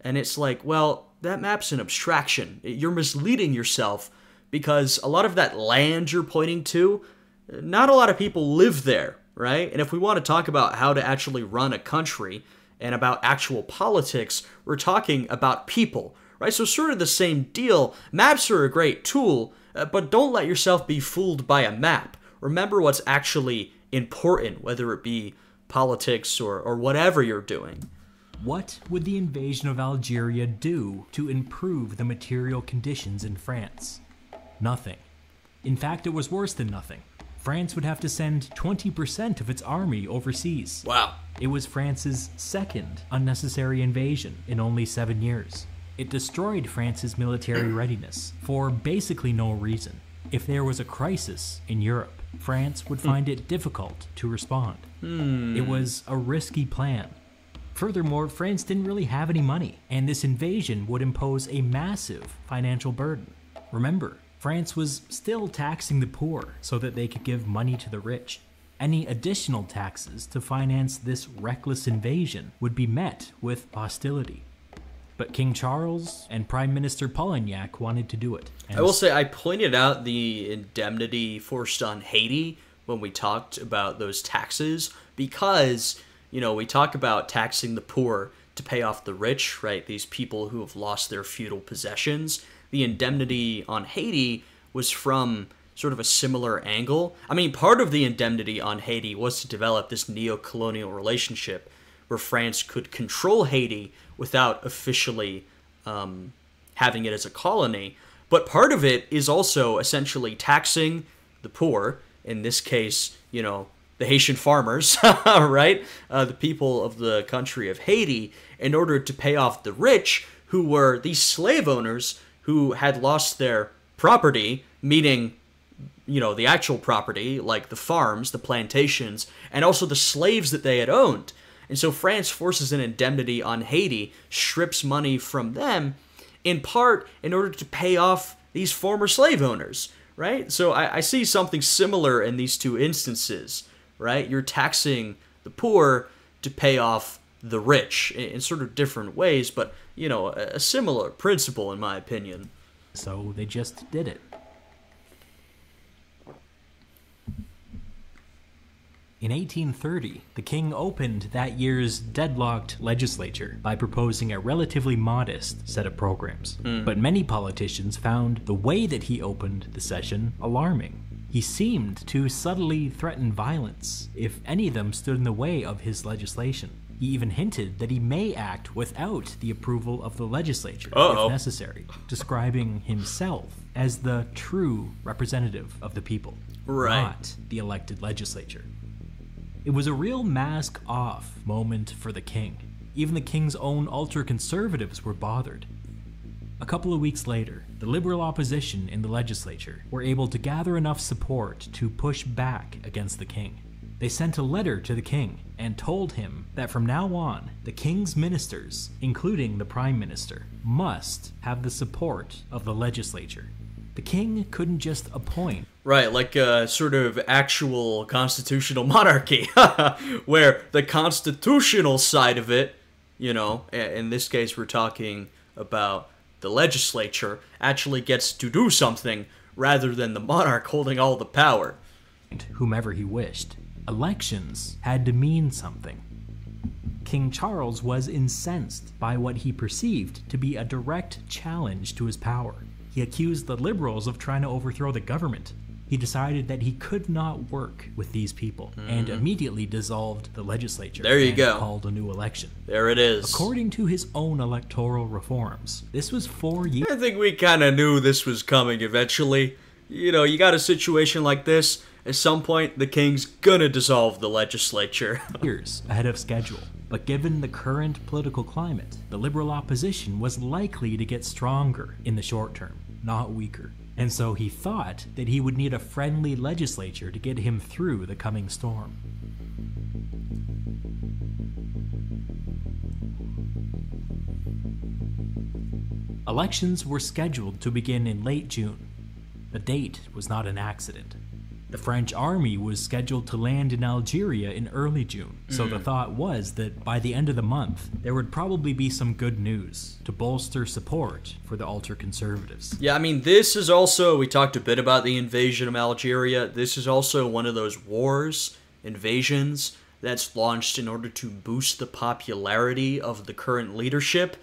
And it's like, well, that map's an abstraction. You're misleading yourself because a lot of that land you're pointing to, not a lot of people live there, right? And if we want to talk about how to actually run a country and about actual politics, we're talking about people, right? So sort of the same deal. Maps are a great tool, but don't let yourself be fooled by a map. Remember what's actually important, whether it be politics or whatever you're doing. What would the invasion of Algeria do to improve the material conditions in France? Nothing. In fact, it was worse than nothing. France would have to send 20% of its army overseas. Wow. It was France's second unnecessary invasion in only 7 years. It destroyed France's military readiness for basically no reason. If there was a crisis in Europe, France would find it difficult to respond. It was a risky plan. Furthermore, France didn't really have any money, and this invasion would impose a massive financial burden. Remember, France was still taxing the poor so that they could give money to the rich. Any additional taxes to finance this reckless invasion would be met with hostility. But King Charles and Prime Minister Polignac wanted to do it. I will say I pointed out the indemnity forced on Haiti when we talked about those taxes because, you know, we talk about taxing the poor to pay off the rich, right? These people who have lost their feudal possessions. The indemnity on Haiti was from sort of a similar angle. I mean, part of the indemnity on Haiti was to develop this neo-colonial relationship where France could control Haiti without officially having it as a colony. But part of it is also essentially taxing the poor, in this case, you know, the Haitian farmers, right? The people of the country of Haiti, in order to pay off the rich, who were these slave owners who had lost their property, meaning, you know, the actual property, like the farms, the plantations, and also the slaves that they had owned. And so France forces an indemnity on Haiti, strips money from them, in part in order to pay off these former slave owners, right? So I see something similar in these two instances, right? You're taxing the poor to pay off the rich in sort of different ways, but, you know, a similar principle in my opinion. So they just did it. In 1830, the king opened that year's deadlocked legislature by proposing a relatively modest set of programs. But many politicians found the way that he opened the session alarming. He seemed to subtly threaten violence if any of them stood in the way of his legislation. He even hinted that he may act without the approval of the legislature if necessary, describing himself as the true representative of the people, not the elected legislature. It was a real mask-off moment for the king. Even the king's own ultra-conservatives were bothered. A couple of weeks later, the liberal opposition in the legislature were able to gather enough support to push back against the king. They sent a letter to the king and told him that from now on, the king's ministers, including the prime minister, must have the support of the legislature. The king couldn't just appoint. Right, like a sort of actual constitutional monarchy, where the constitutional side of it, you know, in this case we're talking about the legislature, actually gets to do something rather than the monarch holding all the power. Whomever he wished. Elections had to mean something. King Charles was incensed by what he perceived to be a direct challenge to his power. He accused the liberals of trying to overthrow the government. he decided that he could not work with these people and immediately dissolved the legislature. There you and go. Called a new election. There it is. According to his own electoral reforms, this was 4 years. I think we kind of knew this was coming eventually. You know, you got a situation like this, at some point the king's gonna dissolve the legislature. Years ahead of schedule. But given the current political climate, the liberal opposition was likely to get stronger in the short term, not weaker. And so he thought that he would need a friendly legislature to get him through the coming storm. Elections were scheduled to begin in late June. The date was not an accident. The French army was scheduled to land in Algeria in early June, so the thought was that by the end of the month, there would probably be some good news to bolster support for the ultra-conservatives. Yeah, I mean, this is also, we talked a bit about the invasion of Algeria. This is also one of those wars, invasions, that's launched in order to boost the popularity of the current leadership.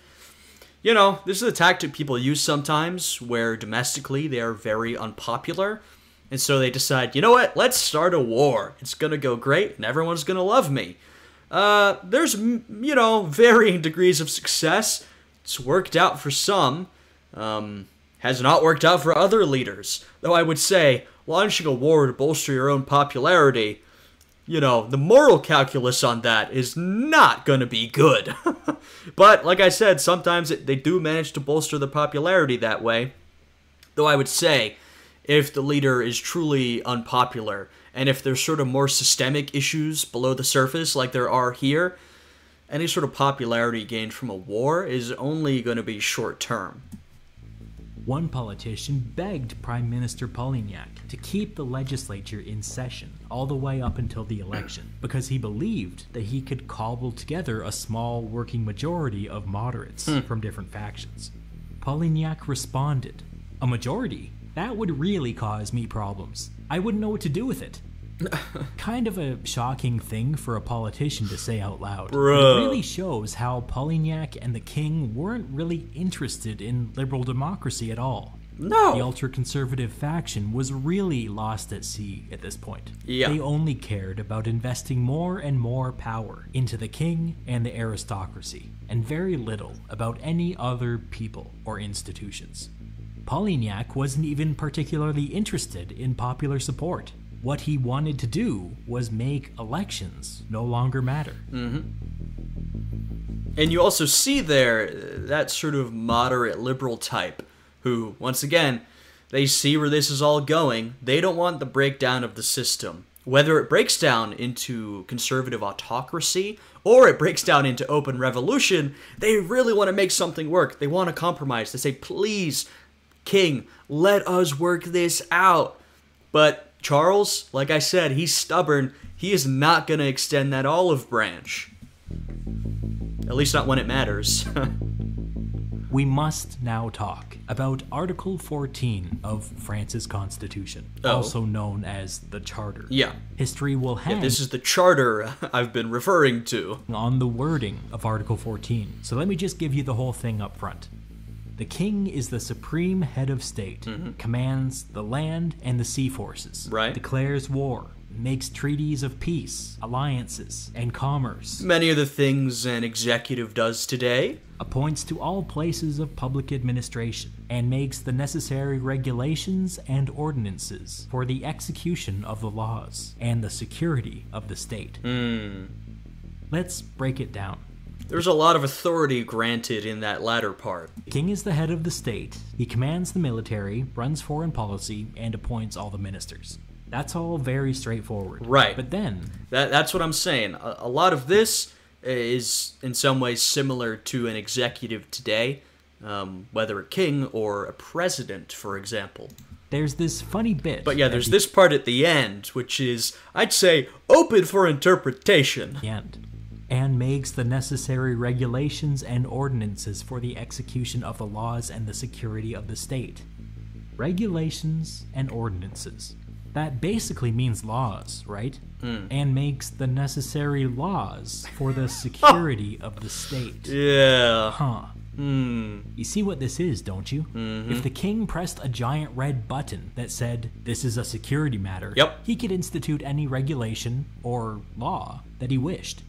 You know, this is a tactic people use sometimes, where domestically they are very unpopular. And so they decide, you know what, let's start a war. It's going to go great, and everyone's going to love me. There's, you know, varying degrees of success. It's worked out for some. Has not worked out for other leaders. Though I would say, launching a war to bolster your own popularity, you know, the moral calculus on that is not going to be good. But, like I said, sometimes they do manage to bolster the popularity that way. Though I would say, if the leader is truly unpopular, and if there's sort of more systemic issues below the surface like there are here, any sort of popularity gained from a war is only going to be short-term. One politician begged Prime Minister Polignac to keep the legislature in session all the way up until the election, because he believed that he could cobble together a small working majority of moderates from different factions. Polignac responded, "A majority? That would really cause me problems. I wouldn't know what to do with it." Kind of a shocking thing for a politician to say out loud. Bruh. It really shows how Polignac and the king weren't really interested in liberal democracy at all. No. The ultra-conservative faction was really lost at sea at this point. Yeah. They only cared about investing more and more power into the king and the aristocracy, and very little about any other people or institutions. Polignac wasn't even particularly interested in popular support. What he wanted to do was make elections no longer matter. And you also see there that sort of moderate liberal type who, once again, they see where this is all going. They don't want the breakdown of the system. Whether it breaks down into conservative autocracy or it breaks down into open revolution, they really want to make something work. They want to compromise. They say, please, King, let us work this out. But Charles, like I said, he's stubborn. He is not going to extend that olive branch. At least not when it matters. We must now talk about Article 14 of France's Constitution, also known as the Charter. Yeah. History will hang This is the charter I've been referring to. on the wording of Article 14. So let me just give you the whole thing up front. The king is the supreme head of state, commands the land and the sea forces, Right. declares war, makes treaties of peace, alliances, and commerce, Many of the things an executive does today. appoints to all places of public administration, and makes the necessary regulations and ordinances for the execution of the laws and the security of the state. Let's break it down. There's a lot of authority granted in that latter part. The king is the head of the state. He commands the military, runs foreign policy, and appoints all the ministers. That's all very straightforward. Right. But then, That's what I'm saying. A lot of this is in some ways similar to an executive today, whether a king or a president, for example. there's this funny bit. But yeah, at there's the this part at the end, which is, I'd say, open for interpretation. end, and makes the necessary regulations and ordinances for the execution of the laws and the security of the state. Regulations and ordinances. That basically means laws, right? And makes the necessary laws for the security of the state. Yeah. Huh. You see what this is, don't you? If the king pressed a giant red button that said, "This is a security matter," he could institute any regulation or law that he wished.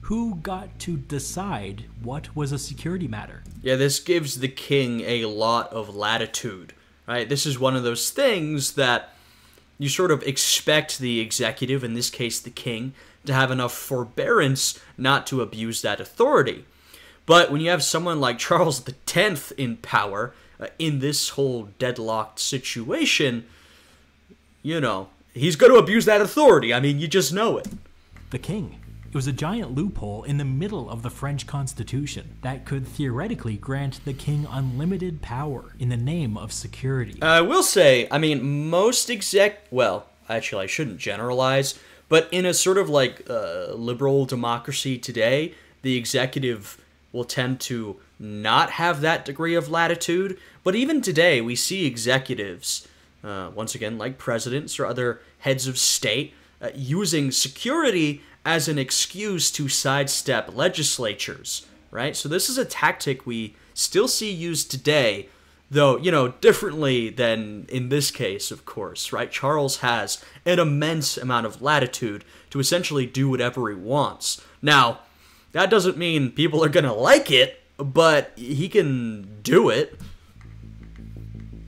Who got to decide what was a security matter? Yeah, this gives the king a lot of latitude, right? This is one of those things that you sort of expect the executive, in this case the king, to have enough forbearance not to abuse that authority. But when you have someone like Charles X in power, in this whole deadlocked situation, you know, he's going to abuse that authority. I mean, you just know it. The king. It was a giant loophole in the middle of the French Constitution that could theoretically grant the king unlimited power in the name of security. I will say, I mean, most well, actually I shouldn't generalize, but in a sort of like liberal democracy today, the executive will tend to not have that degree of latitude. But even today, we see executives, once again, like presidents or other heads of state, using security as an excuse to sidestep legislatures, right? So this is a tactic we still see used today, though, you know, differently than in this case, of course, right? Charles has an immense amount of latitude to essentially do whatever he wants. Now, that doesn't mean people are gonna like it, but he can do it.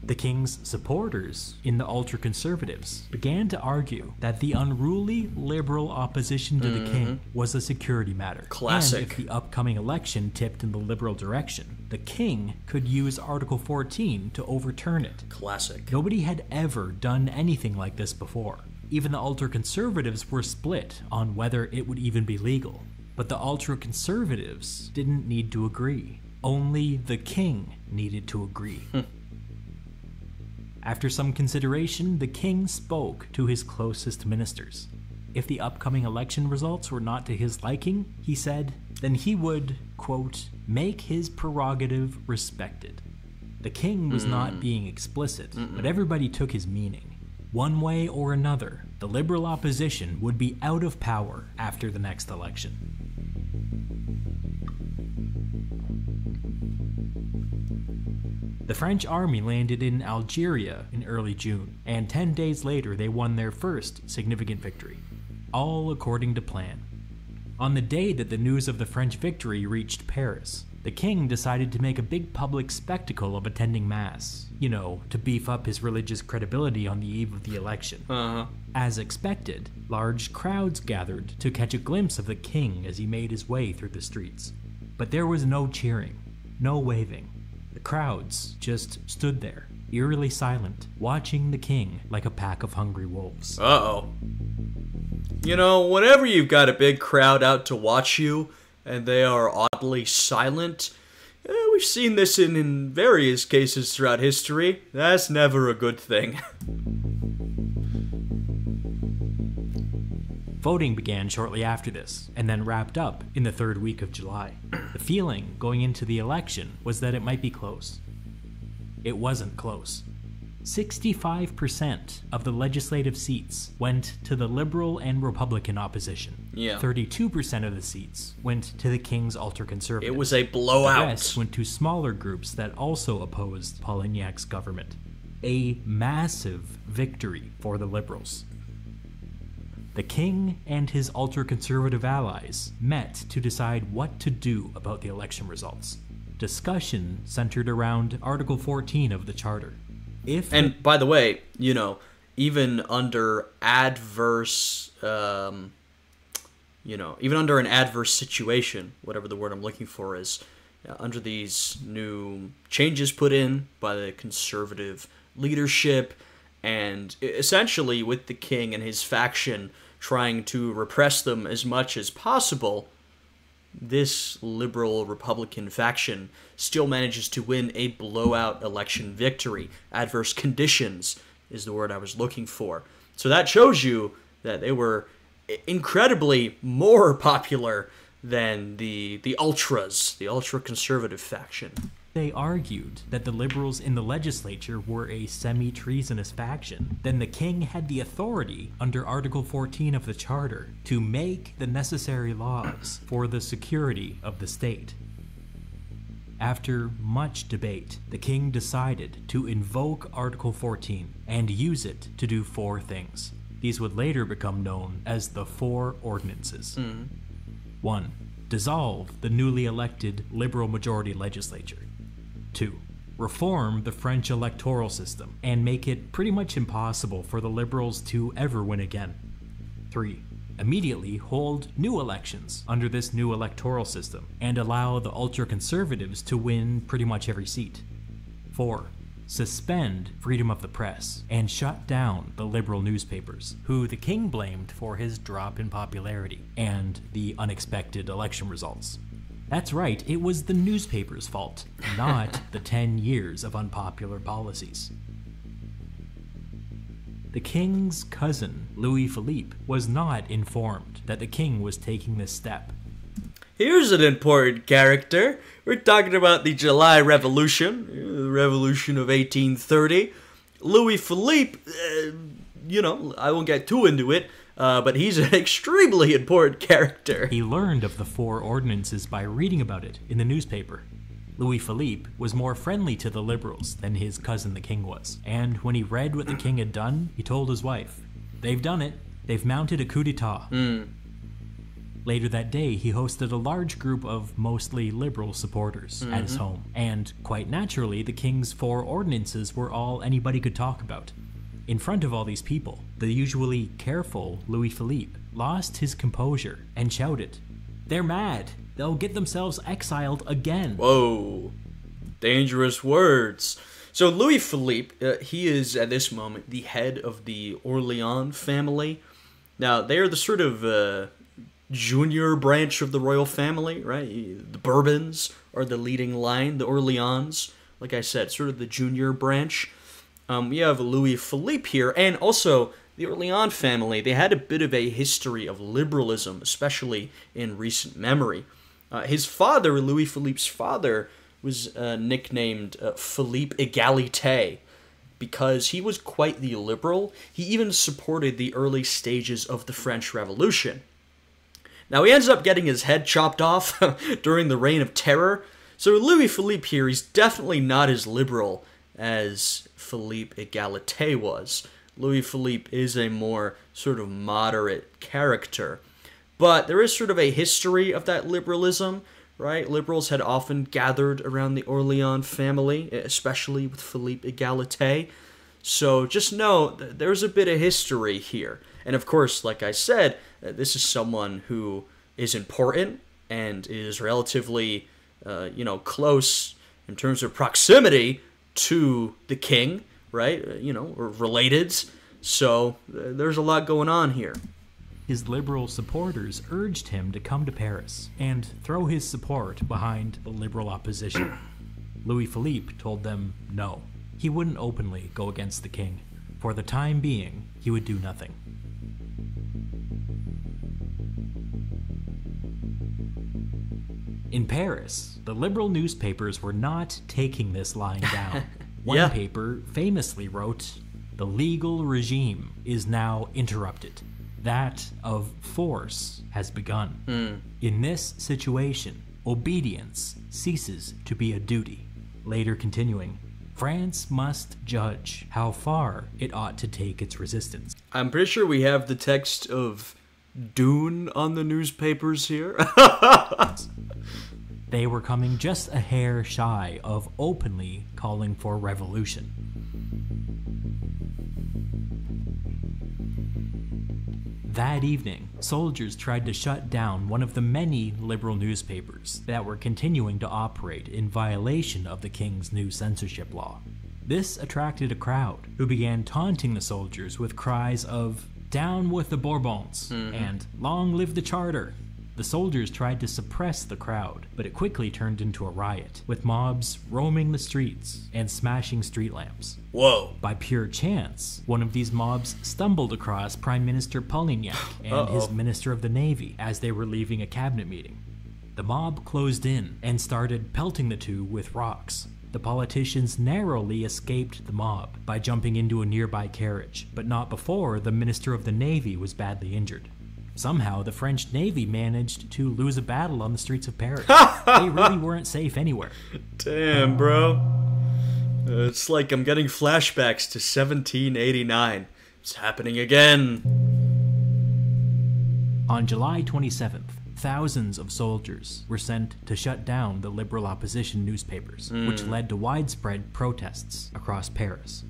The king's supporters in the ultra-conservatives began to argue that the unruly liberal opposition to the king was a security matter. Classic. And if the upcoming election tipped in the liberal direction, the king could use Article 14 to overturn it. Classic. Nobody had ever done anything like this before. Even the ultra-conservatives were split on whether it would even be legal. But the ultra-conservatives didn't need to agree. Only the king needed to agree. After some consideration, the king spoke to his closest ministers. If the upcoming election results were not to his liking, he said, then he would, quote, make his prerogative respected. The king was not being explicit, but everybody took his meaning. One way or another, the liberal opposition would be out of power after the next election. The French army landed in Algeria in early June, and 10 days later they won their first significant victory, all according to plan. On the day that the news of the French victory reached Paris, the king decided to make a big public spectacle of attending mass, you know, to beef up his religious credibility on the eve of the election. As expected, large crowds gathered to catch a glimpse of the king as he made his way through the streets. But there was no cheering, no waving. The crowds just stood there, eerily silent, watching the king like a pack of hungry wolves. Uh-oh. You know, whenever you've got a big crowd out to watch you, and they are oddly silent, we've seen this in various cases throughout history. That's never a good thing. Voting began shortly after this, and then wrapped up in the third week of July. The feeling going into the election was that it might be close. It wasn't close. 65% of the legislative seats went to the Liberal and Republican opposition. 32% of the seats went to the king's ultra-conservatives. It was a blowout. The rest went to smaller groups that also opposed Polignac's government. A massive victory for the Liberals. The king and his ultra-conservative allies met to decide what to do about the election results. Discussion centered around Article 14 of the Charter. And by the way, you know, even under adverse, even under an adverse situation, whatever the word I'm looking for is, under these new changes put in by the conservative leadership, and essentially with the king and his faction trying to repress them as much as possible, this liberal Republican faction still manages to win a blowout election victory. Adverse conditions is the word I was looking for. So that shows you that they were incredibly more popular than the ultras, the ultra-conservative faction. They argued that the liberals in the legislature were a semi-treasonous faction. Then the king had the authority under Article 14 of the Charter to make the necessary laws for the security of the state. After much debate, the king decided to invoke Article 14 and use it to do 4 things. These would later become known as the 4 Ordinances. 1. Dissolve the newly elected Liberal majority legislature. 2. Reform the French electoral system and make it pretty much impossible for the Liberals to ever win again. 3. Immediately hold new elections under this new electoral system and allow the ultra-conservatives to win pretty much every seat. 4. Suspend freedom of the press and shut down the liberal newspapers, who the king blamed for his drop in popularity and the unexpected election results. That's right, it was the newspapers' fault, not the 10 years of unpopular policies. The king's cousin, Louis Philippe, was not informed that the king was taking this step. Here's an important character. We're talking about the July Revolution, the Revolution of 1830. Louis Philippe, I won't get too into it, but he's an extremely important character. He learned of the 4 ordinances by reading about it in the newspaper. Louis Philippe was more friendly to the liberals than his cousin the king was, and when he read what the king had done, he told his wife, "They've done it. They've mounted a coup d'etat." Later that day, he hosted a large group of mostly liberal supporters at his home, and quite naturally, the king's 4 ordinances were all anybody could talk about. In front of all these people, the usually careful Louis Philippe lost his composure and shouted, "They're mad! They'll get themselves exiled again." Whoa, dangerous words. So Louis Philippe, he is at this moment the head of the Orleans family. Now, they are the sort of junior branch of the royal family, right? The Bourbons are the leading line, the Orleans, like I said, sort of the junior branch. We have Louis Philippe here, and also the Orleans family, they had a bit of a history of liberalism, especially in recent memory. His father, Louis Philippe's father, was nicknamed Philippe Égalité because he was quite the liberal. He even supported the early stages of the French Revolution. Now, he ends up getting his head chopped off during the Reign of Terror, so Louis Philippe here, he's definitely not as liberal as Philippe Égalité was. Louis Philippe is a more sort of moderate character. But there is sort of a history of that liberalism, right? Liberals had often gathered around the Orleans family, especially with Philippe Égalité. So just know that there's a bit of history here. And of course, like I said, this is someone who is important and is relatively, close in terms of proximity to the king, right? Or related. So there's a lot going on here. His liberal supporters urged him to come to Paris and throw his support behind the liberal opposition. Louis Philippe told them no. He wouldn't openly go against the king. For the time being, he would do nothing. In Paris, the liberal newspapers were not taking this lying down. One paper famously wrote, "The legal regime is now interrupted. That of force has begun. In this situation, obedience ceases to be a duty." Later continuing, "France must judge how far it ought to take its resistance." I'm pretty sure we have the text of Dune on the newspapers here. They were coming just a hair shy of openly calling for revolution. That evening, soldiers tried to shut down one of the many liberal newspapers that were continuing to operate in violation of the king's new censorship law. This attracted a crowd who began taunting the soldiers with cries of "Down with the Bourbons" and "Long live the Charter." The soldiers tried to suppress the crowd, but it quickly turned into a riot, with mobs roaming the streets and smashing street lamps. Whoa. By pure chance, one of these mobs stumbled across Prime Minister Polignac and his Minister of the Navy as they were leaving a cabinet meeting. The mob closed in and started pelting the two with rocks. The politicians narrowly escaped the mob by jumping into a nearby carriage, but not before the Minister of the Navy was badly injured. Somehow, the French Navy managed to lose a battle on the streets of Paris. They really weren't safe anywhere. Damn, bro. It's like I'm getting flashbacks to 1789. It's happening again. On July 27th, thousands of soldiers were sent to shut down the liberal opposition newspapers, which led to widespread protests across Paris.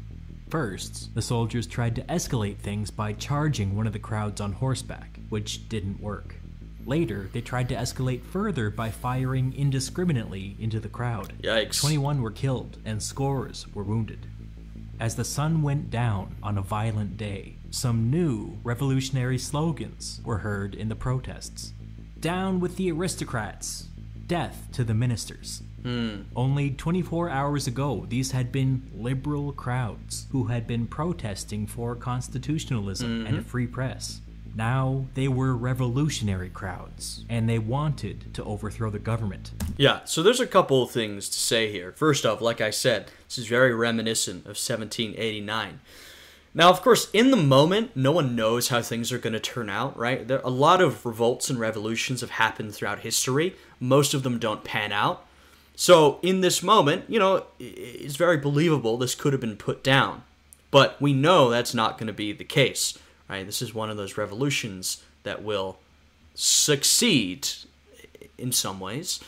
First, the soldiers tried to escalate things by charging one of the crowds on horseback, which didn't work. Later, they tried to escalate further by firing indiscriminately into the crowd. Yikes. 21 were killed and scores were wounded. As the sun went down on a violent day, some new revolutionary slogans were heard in the protests. Down with the aristocrats! Death to the ministers! Only 24 hours ago, these had been liberal crowds who had been protesting for constitutionalism and a free press. Now they were revolutionary crowds, and they wanted to overthrow the government. Yeah, so there's a couple of things to say here. First off, like I said, this is very reminiscent of 1789. Now, of course, in the moment, no one knows how things are going to turn out, right? A lot of revolts and revolutions have happened throughout history. Most of them don't pan out. So, in this moment, you know, it's very believable this could have been put down. But we know that's not going to be the case, right? This is one of those revolutions that will succeed in some ways.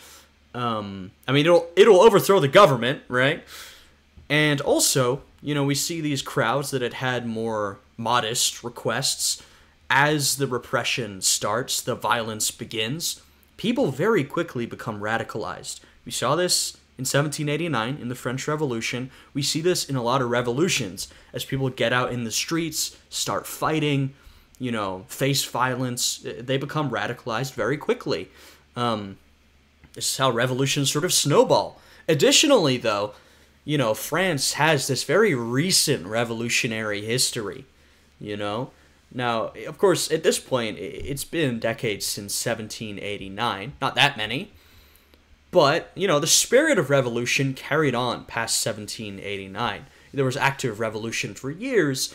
I mean, it'll overthrow the government, right? And also, you know, we see these crowds that had more modest requests. As the repression starts, the violence begins, people very quickly become radicalized. We saw this in 1789 in the French Revolution. We see this in a lot of revolutions as people get out in the streets, start fighting, you know, face violence. They become radicalized very quickly. This is how revolutions sort of snowball. Additionally, though, you know, France has this very recent revolutionary history, you know. Now, of course, at this point, it's been decades since 1789. Not that many. But, you know, the spirit of revolution carried on past 1789. There was active revolution for years,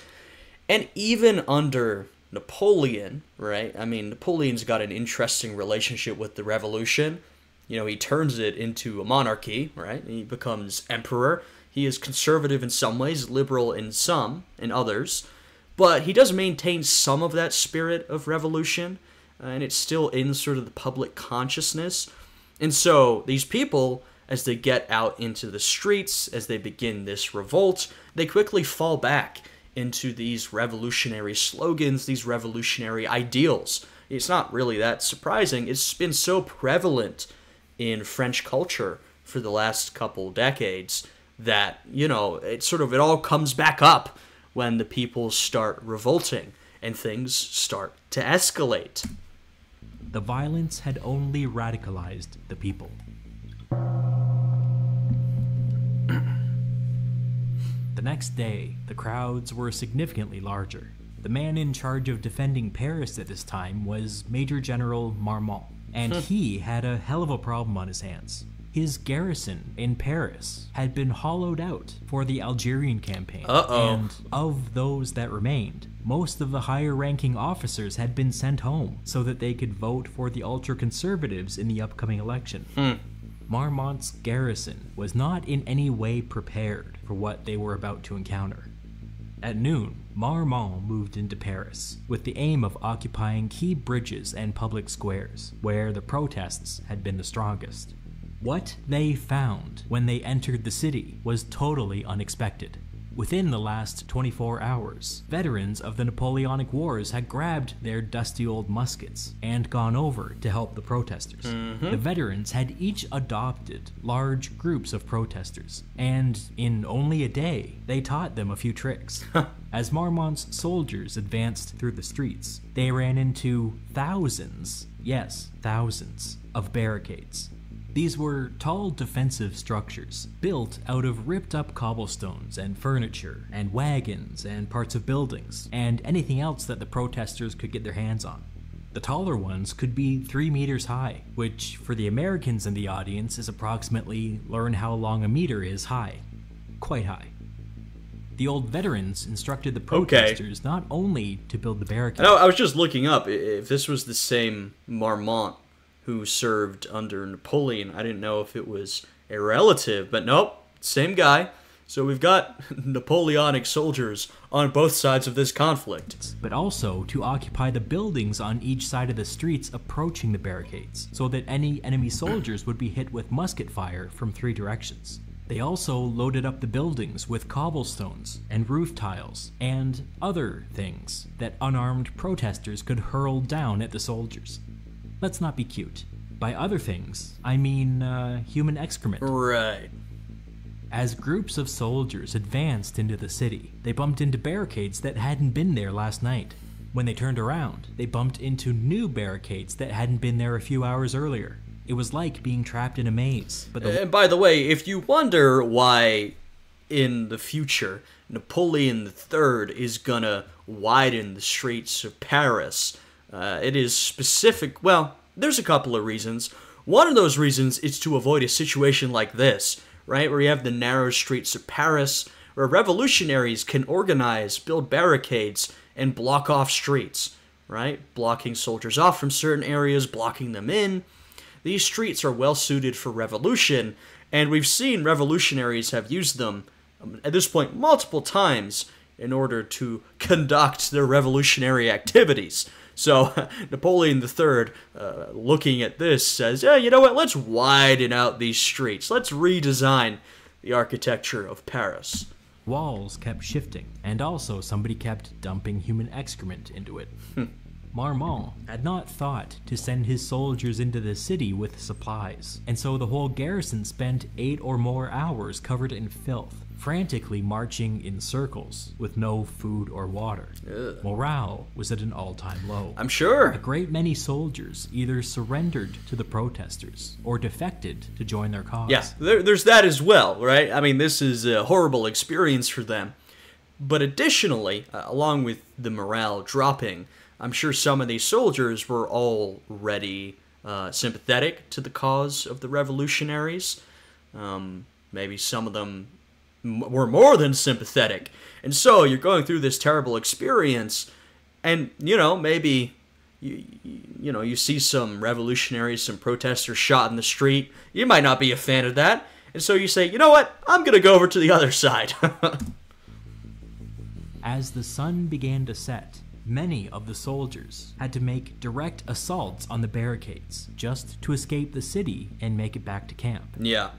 and even under Napoleon, right? I mean, Napoleon's got an interesting relationship with the revolution. You know, he turns it into a monarchy, right? He becomes emperor. He is conservative in some ways, liberal in some, in others. But he does maintain some of that spirit of revolution, and it's still in sort of the public consciousness. And so these people, as they get out into the streets, as they begin this revolt, they quickly fall back into these revolutionary slogans, these revolutionary ideals. It's not really that surprising. It's been so prevalent in French culture for the last couple decades that, you know, it all comes back up when the people start revolting and things start to escalate. The violence had only radicalized the people. The next day, the crowds were significantly larger. The man in charge of defending Paris at this time was Major General Marmont, and he had a hell of a problem on his hands. His garrison in Paris had been hollowed out for the Algerian campaign, and of those that remained, most of the higher-ranking officers had been sent home so that they could vote for the ultra-conservatives in the upcoming election. Marmont's garrison was not in any way prepared for what they were about to encounter. At noon, Marmont moved into Paris with the aim of occupying key bridges and public squares, where the protests had been the strongest. What they found when they entered the city was totally unexpected. Within the last 24 hours, veterans of the Napoleonic Wars had grabbed their dusty old muskets and gone over to help the protesters. The veterans had each adopted large groups of protesters, and in only a day, they taught them a few tricks. As Marmont's soldiers advanced through the streets, they ran into thousands, yes, thousands, of barricades. These were tall defensive structures, built out of ripped-up cobblestones and furniture and wagons and parts of buildings, and anything else that the protesters could get their hands on. The taller ones could be 3 meters high, which for the Americans in the audience is approximately learn how long a meter is high. Quite high. The old veterans instructed the protesters not only to build the barricades. I was just looking up if this was the same Marmont who served under Napoleon. I didn't know if it was a relative, but nope, same guy. So we've got Napoleonic soldiers on both sides of this conflict. But also to occupy the buildings on each side of the streets approaching the barricades, so that any enemy soldiers would be hit with musket fire from 3 directions. They also loaded up the buildings with cobblestones and roof tiles and other things that unarmed protesters could hurl down at the soldiers. Let's not be cute. By other things, I mean human excrement. Right. As groups of soldiers advanced into the city, they bumped into barricades that hadn't been there last night. When they turned around, they bumped into new barricades that hadn't been there a few hours earlier. It was like being trapped in a maze. And by the way, if you wonder why in the future Napoleon III is gonna widen the streets of Paris, it is specific. Well, there's a couple of reasons. One of those reasons is to avoid a situation like this, right, where you have the narrow streets of Paris, where revolutionaries can organize, build barricades, and block off streets, right? Blocking soldiers off from certain areas, blocking them in. These streets are well suited for revolution, and we've seen revolutionaries have used them, at this point, multiple times in order to conduct their revolutionary activities. So Napoleon III, looking at this, says, yeah, you know what, let's widen out these streets. Let's redesign the architecture of Paris. Walls kept shifting, and also somebody kept dumping human excrement into it. Marmont had not thought to send his soldiers into the city with supplies, and so the whole garrison spent 8 or more hours covered in filth, frantically marching in circles with no food or water. Ugh. Morale was at an all-time low. I'm sure. A great many soldiers either surrendered to the protesters or defected to join their cause. Yeah, there's that as well, right? I mean, this is a horrible experience for them. But additionally, along with the morale dropping, I'm sure some of these soldiers were already sympathetic to the cause of the revolutionaries. Maybe some of them were more than sympathetic. And so you're going through this terrible experience, and, you know, maybe, you see some revolutionaries, some protesters shot in the street. You might not be a fan of that. And so you say, you know what, I'm going to go over to the other side. As the sun began to set, many of the soldiers had to make direct assaults on the barricades just to escape the city and make it back to camp. Yeah.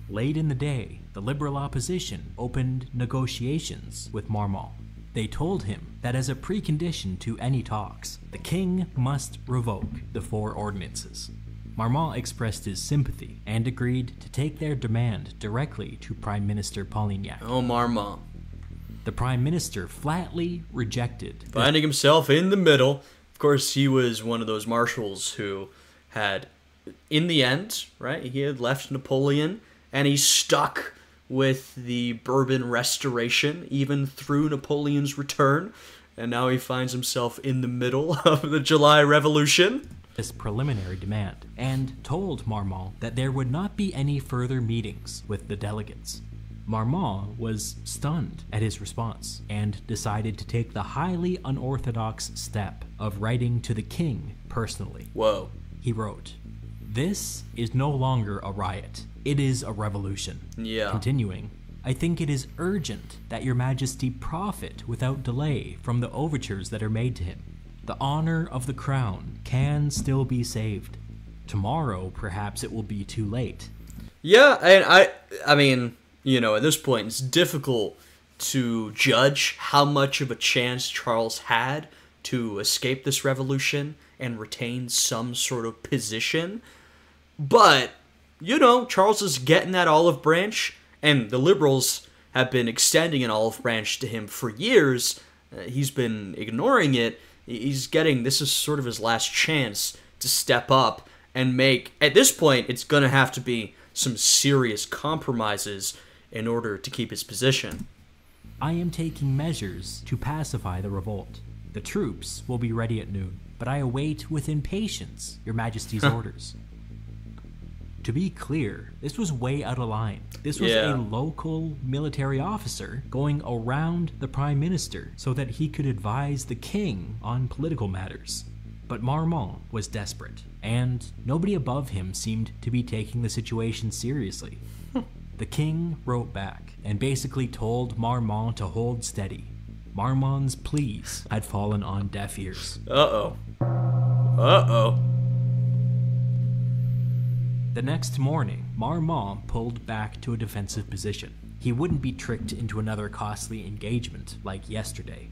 Late in the day, the liberal opposition opened negotiations with Marmont. They told him that as a precondition to any talks, the king must revoke the 4 ordinances. Marmont expressed his sympathy and agreed to take their demand directly to Prime Minister Polignac. Oh, Marmont. The Prime Minister flatly rejected. Finding himself in the middle. Of course, he was one of those marshals who had, in the end, right, he had left Napoleon, and he stuck with the Bourbon Restoration, even through Napoleon's return, and now he finds himself in the middle of the July Revolution. This preliminary demand, and told Marmont that there would not be any further meetings with the delegates. Marmont was stunned at his response, and decided to take the highly unorthodox step of writing to the king personally. Whoa. He wrote, "This is no longer a riot. It is a revolution." Yeah. Continuing, "I think it is urgent that your majesty profit without delay from the overtures that are made to him. The honor of the crown can still be saved. Tomorrow, perhaps it will be too late." Yeah, and I mean, at this point, it's difficult to judge how much of a chance Charles had to escape this revolution and retain some sort of position. But, Charles is getting that olive branch, and the liberals have been extending an olive branch to him for years. He's been ignoring it. This is sort of his last chance to step up and make, at this point, it's going to have to be some serious compromises in order to keep his position. "I am taking measures to pacify the revolt. The troops will be ready at noon, but I await with impatience your majesty's orders." To be clear, this was way out of line. This was Yeah. a local military officer going around the prime minister so that he could advise the king on political matters. But Marmont was desperate, and nobody above him seemed to be taking the situation seriously. The king wrote back and basically told Marmont to hold steady. Marmont's pleas had fallen on deaf ears. Uh-oh. Uh-oh. The next morning, Marmont pulled back to a defensive position. He wouldn't be tricked into another costly engagement like yesterday.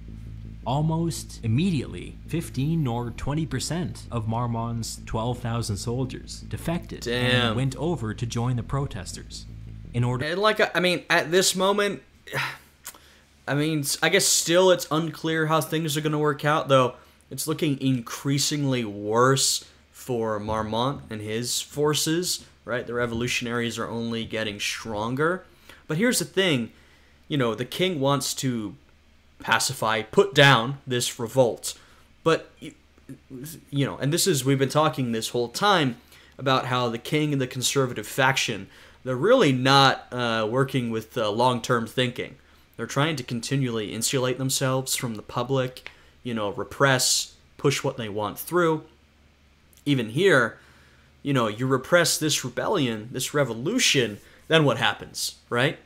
Almost immediately, 15 or 20% of Marmont's 12,000 soldiers defected Damn. and went over to join the protesters. In order, And I mean, at this moment, I mean, I guess still it's unclear how things are going to work out, though it's looking increasingly worse for Marmont and his forces, right? The revolutionaries are only getting stronger. But here's the thing, the king wants to pacify, put down this revolt. But, and we've been talking this whole time about how the king and the conservative faction, they're really not working with long-term thinking. They're trying to continually insulate themselves from the public, repress, push what they want through. Even here, you repress this rebellion, this revolution, then what happens, right?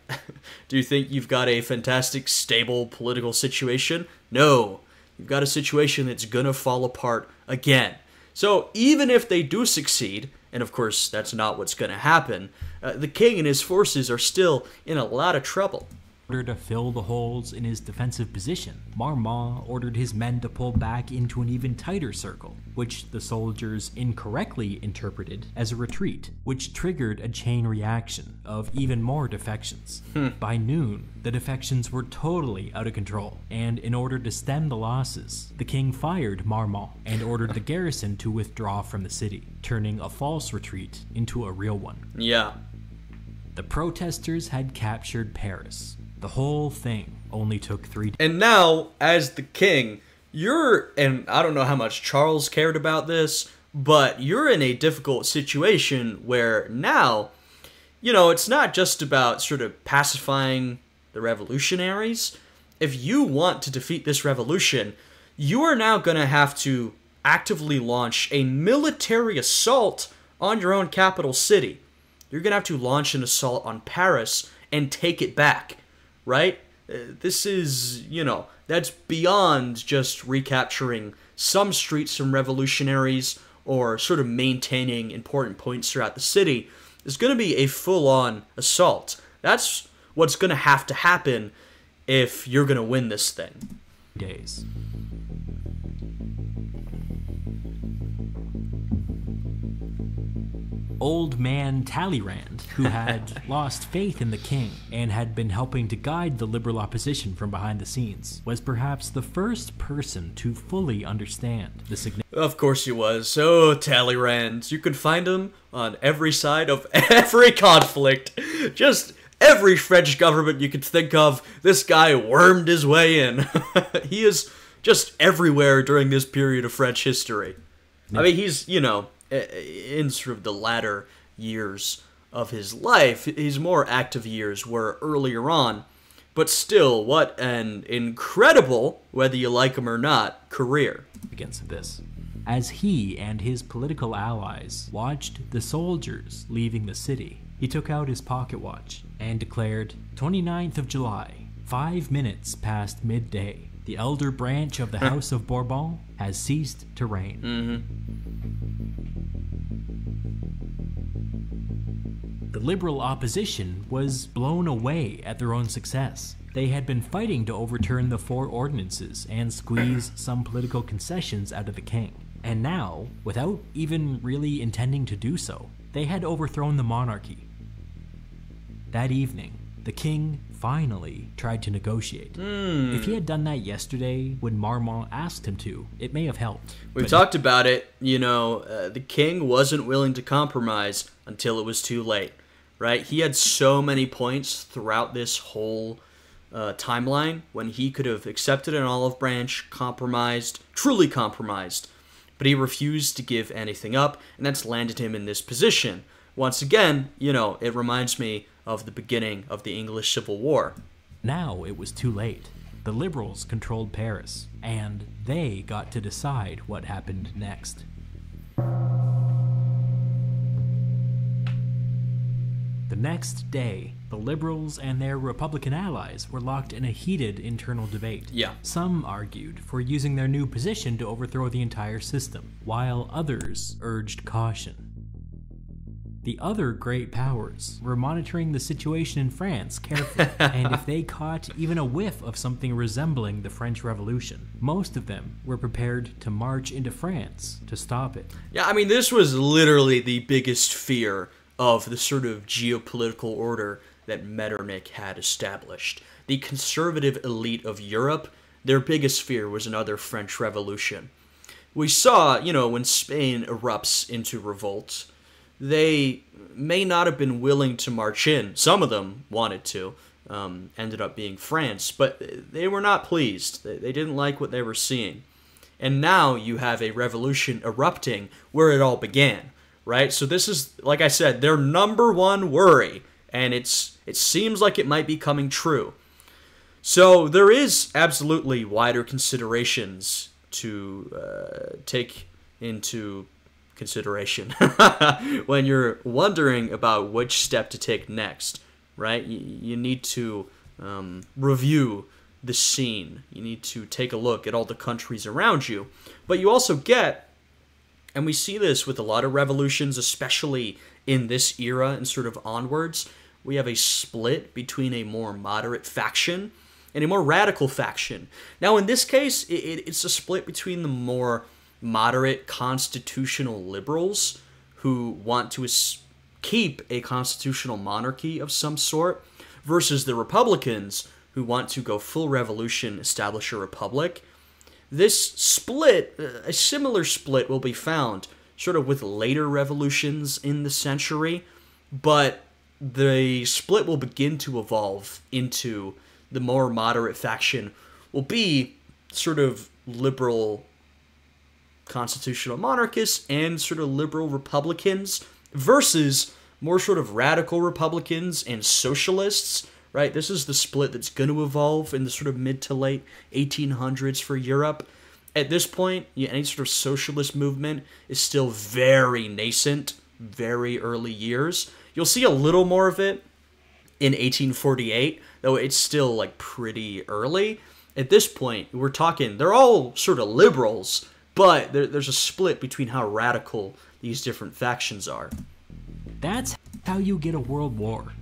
Do you think you've got a fantastic, stable political situation? No. You've got a situation that's gonna fall apart again. So even if they do succeed, and of course that's not what's gonna happen, the king and his forces are still in a lot of trouble. In order to fill the holes in his defensive position, Marmont ordered his men to pull back into an even tighter circle, which the soldiers incorrectly interpreted as a retreat, which triggered a chain reaction of even more defections. By noon, the defections were totally out of control, and in order to stem the losses, the king fired Marmont and ordered the garrison to withdraw from the city, turning a false retreat into a real one. Yeah. The protesters had captured Paris. The whole thing only took 3 days. And now, as the king, and I don't know how much Charles cared about this, but you're in a difficult situation where now, it's not just about sort of pacifying the revolutionaries. If you want to defeat this revolution, you are now going to have to actively launch a military assault on your own capital city. You're going to have to launch an assault on Paris and take it back. Right? This is, that's beyond just recapturing some streets from revolutionaries or sort of maintaining important points throughout the city. It's going to be a full-on assault. That's what's going to have to happen if you're going to win this thing. Days. Old man Talleyrand, who had lost faith in the king and had been helping to guide the liberal opposition from behind the scenes, was perhaps the first person to fully understand the significance. Of course he was. Oh, Talleyrand. You could find him on every side of every conflict. Just every French government you could think of, this guy wormed his way in. He is just everywhere during this period of French history. I mean, he's, in sort of the latter years of his life, his more active years were earlier on, but still, what an incredible, whether you like him or not, career. Against this. As he and his political allies watched the soldiers leaving the city, he took out his pocket watch and declared, 29th of July, 5 minutes past midday. The elder branch of the House of Bourbon has ceased to reign. The liberal opposition was blown away at their own success. They had been fighting to overturn the 4 ordinances and squeeze some political concessions out of the king. And now, without even really intending to do so, they had overthrown the monarchy. That evening, the king finally tried to negotiate. If he had done that yesterday when Marmont asked him to, it may have helped. We've talked about it, the king wasn't willing to compromise until it was too late, right? He had so many points throughout this whole timeline when he could have accepted an olive branch, compromised, truly compromised, but he refused to give anything up, and that's landed him in this position Once again, it reminds me of the beginning of the English Civil War. Now it was too late. The liberals controlled Paris, and they got to decide what happened next. The next day, the liberals and their Republican allies were locked in a heated internal debate. Yeah. Some argued for using their new position to overthrow the entire system, while others urged caution. The other great powers were monitoring the situation in France carefully, and if they caught even a whiff of something resembling the French Revolution, most of them were prepared to march into France to stop it. Yeah, I mean, this was literally the biggest fear of the sort of geopolitical order that Metternich had established. The conservative elite of Europe, their biggest fear was another French Revolution. We saw, when Spain erupts into revolt, they may not have been willing to march in. Some of them wanted to, ended up being France, but they were not pleased. They didn't like what they were seeing. And now you have a revolution erupting where it all began, right? So this is, like I said, their number one worry, and it seems like it might be coming true. So there is absolutely wider considerations to take into consideration when you're wondering about which step to take next, right? You need to review the scene. You need to take a look at all the countries around you. But you also get, and we see this with a lot of revolutions, especially in this era and sort of onwards, we have a split between a more moderate faction and a more radical faction. Now, in this case, it's a split between the more moderate constitutional liberals who want to keep a constitutional monarchy of some sort versus the Republicans who want to go full revolution, establish a republic. This split, a similar split, will be found sort of with later revolutions in the century, but the split will begin to evolve into the more moderate faction will be sort of liberal constitutional monarchists and sort of liberal republicans versus more sort of radical republicans and socialists, right? This is the split that's going to evolve in the sort of mid to late 1800s for Europe. At this point, any sort of socialist movement is still very nascent, very early years. You'll see a little more of it in 1848, though it's still like pretty early. At this point, we're talking, they're all sort of liberals, but there's a split between how radical these different factions are. That's how you get a world war.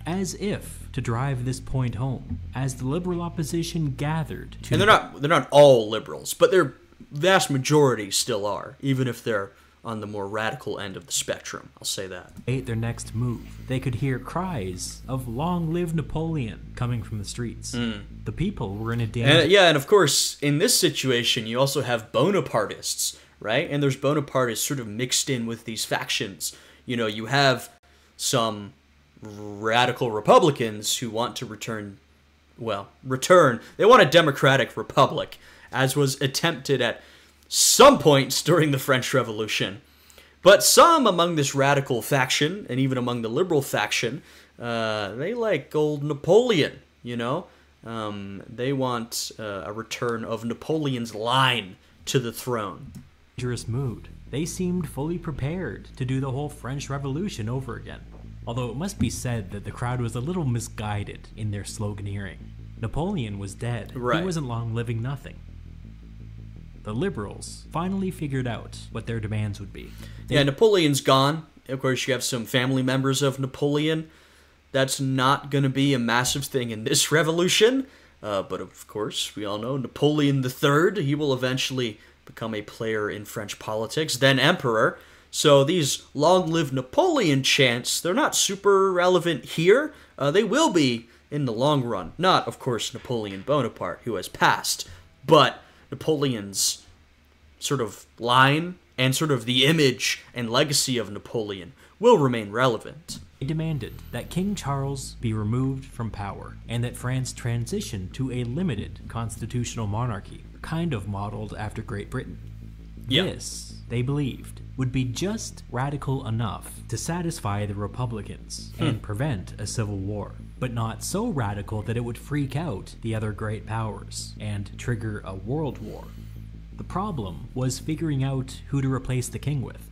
As if to drive this point home, as the liberal opposition gathered to... And they're not all liberals, but their vast majority still are, even if they're on the more radical end of the spectrum, I'll say that. Their next move, they could hear cries of "Long live Napoleon" coming from the streets. The people were in a danger. And of course, in this situation, you also have Bonapartists, right? And there's Bonapartists sort of mixed in with these factions. You have some radical Republicans who want to return. They want a democratic republic, as was attempted at some points during the French Revolution. But some among this radical faction, and even among the liberal faction, they like old Napoleon, They want a return of Napoleon's line to the throne. Dangerous mood. They seemed fully prepared to do the whole French Revolution over again. Although it must be said that the crowd was a little misguided in their sloganeering. Napoleon was dead. Right. He wasn't long living nothing. The liberals finally figured out what their demands would be. Napoleon's gone. Of course, you have some family members of Napoleon. That's not going to be a massive thing in this revolution. But of course, we all know Napoleon III, he will eventually become a player in French politics, then emperor. So these long live Napoleon chants, they're not super relevant here. They will be in the long run. Not, of course, Napoleon Bonaparte, who has passed, but Napoleon's sort of line and sort of the image and legacy of Napoleon will remain relevant. They demanded that King Charles be removed from power and that France transition to a limited constitutional monarchy, kind of modeled after Great Britain. Yeah. This, they believed, would be just radical enough to satisfy the Republicans and prevent a civil war, but not so radical that it would freak out the other great powers and trigger a world war. The problem was figuring out who to replace the king with.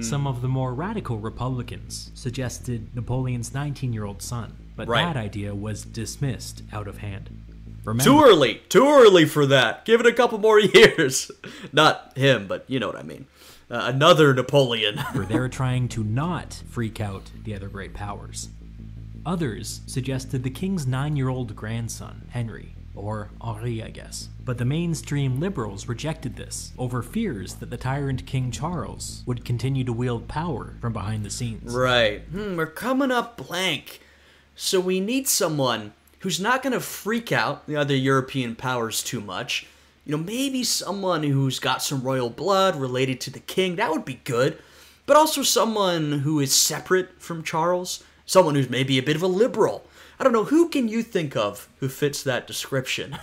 Some of the more radical Republicans suggested Napoleon's 19-year-old son, but Right. that idea was dismissed out of hand. Too early for that. Give it a couple more years. Not him, but you know what I mean. Another Napoleon. They were trying to not freak out the other great powers. Others suggested the king's 9-year-old grandson, Henry, or Henri, I guess. But the mainstream liberals rejected this over fears that the tyrant King Charles would continue to wield power from behind the scenes. Right. We're coming up blank. So we need someone who's not going to freak out the other European powers too much. You know, maybe someone who's got some royal blood related to the king. That would be good. But also someone who is separate from Charles. Someone who's maybe a bit of a liberal. I don't know, who can you think of who fits that description?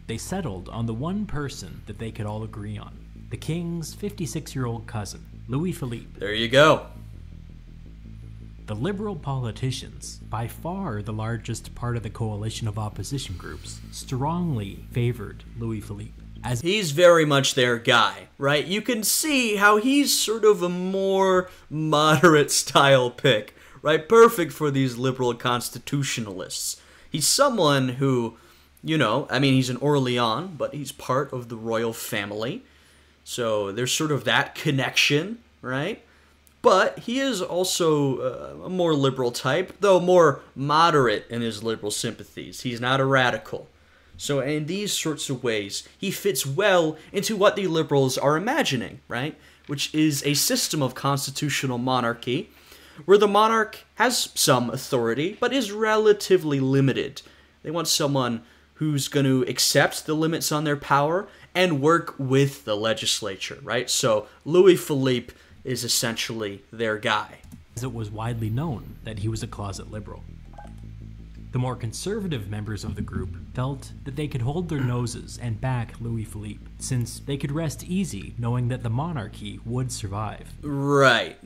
They settled on the one person that they could all agree on. The king's 56-year-old cousin, Louis Philippe. There you go. The liberal politicians, by far the largest part of the coalition of opposition groups, strongly favored Louis Philippe. As He's very much their guy, right? You can see how he's sort of a more moderate style pick, right? Perfect for these liberal constitutionalists. He's someone who, you know, I mean, he's an Orleans, but he's part of the royal family. So there's sort of that connection, right? But he is also a more liberal type, though more moderate in his liberal sympathies. He's not a radical. So in these sorts of ways, he fits well into what the liberals are imagining, right? Which is a system of constitutional monarchy where the monarch has some authority, but is relatively limited. They want someone who's going to accept the limits on their power and work with the legislature, right? So Louis Philippe is essentially their guy. as it was widely known that he was a closet liberal. The more conservative members of the group felt that they could hold their noses and back Louis Philippe, since they could rest easy knowing that the monarchy would survive. Right,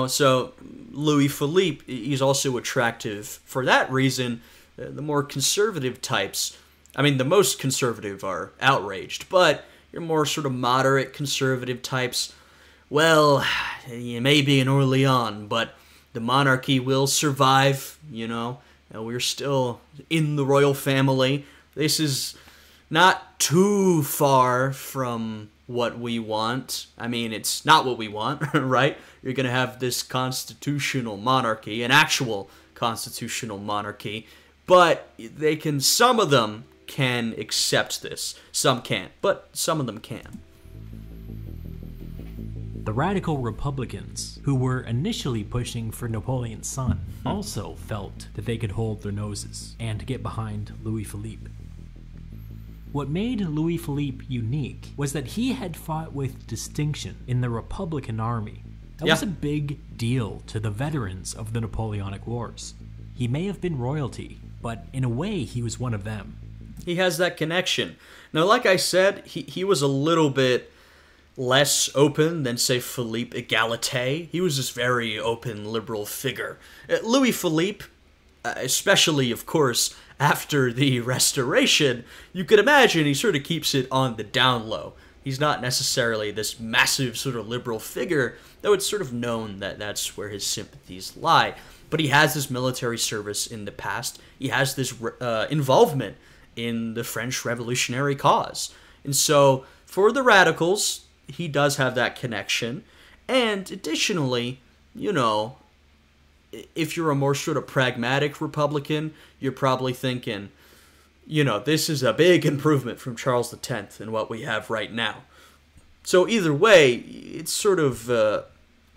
so Louis Philippe, he's also attractive for that reason. The more conservative types, the most conservative are outraged, but your more sort of moderate conservative types, well, you may be in Orleans, but the monarchy will survive, we're still in the royal family. This is not too far from what we want. It's not what we want, right? You're going to have this constitutional monarchy, an actual constitutional monarchy, but some of them can accept this. Some can't, but some of them can. The radical Republicans, who were initially pushing for Napoleon's son, also felt that they could hold their noses and get behind Louis Philippe. What made Louis Philippe unique was that he had fought with distinction in the Republican army. That was a big deal to the veterans of the Napoleonic Wars. He may have been royalty, but in a way he was one of them. He has that connection. Now, like I said, he was a little bit less open than, say, Philippe Égalité. He was this very open liberal figure. Louis Philippe, especially, of course, after the Restoration, you could imagine he sort of keeps it on the down low. He's not necessarily this massive sort of liberal figure, though it's sort of known that that's where his sympathies lie. But he has this military service in the past. He has this involvement in the French revolutionary cause. And so, for the radicals, he does have that connection. And additionally, if you're a more sort of pragmatic Republican, you're probably thinking, this is a big improvement from Charles X and what we have right now. So either way, it's sort of a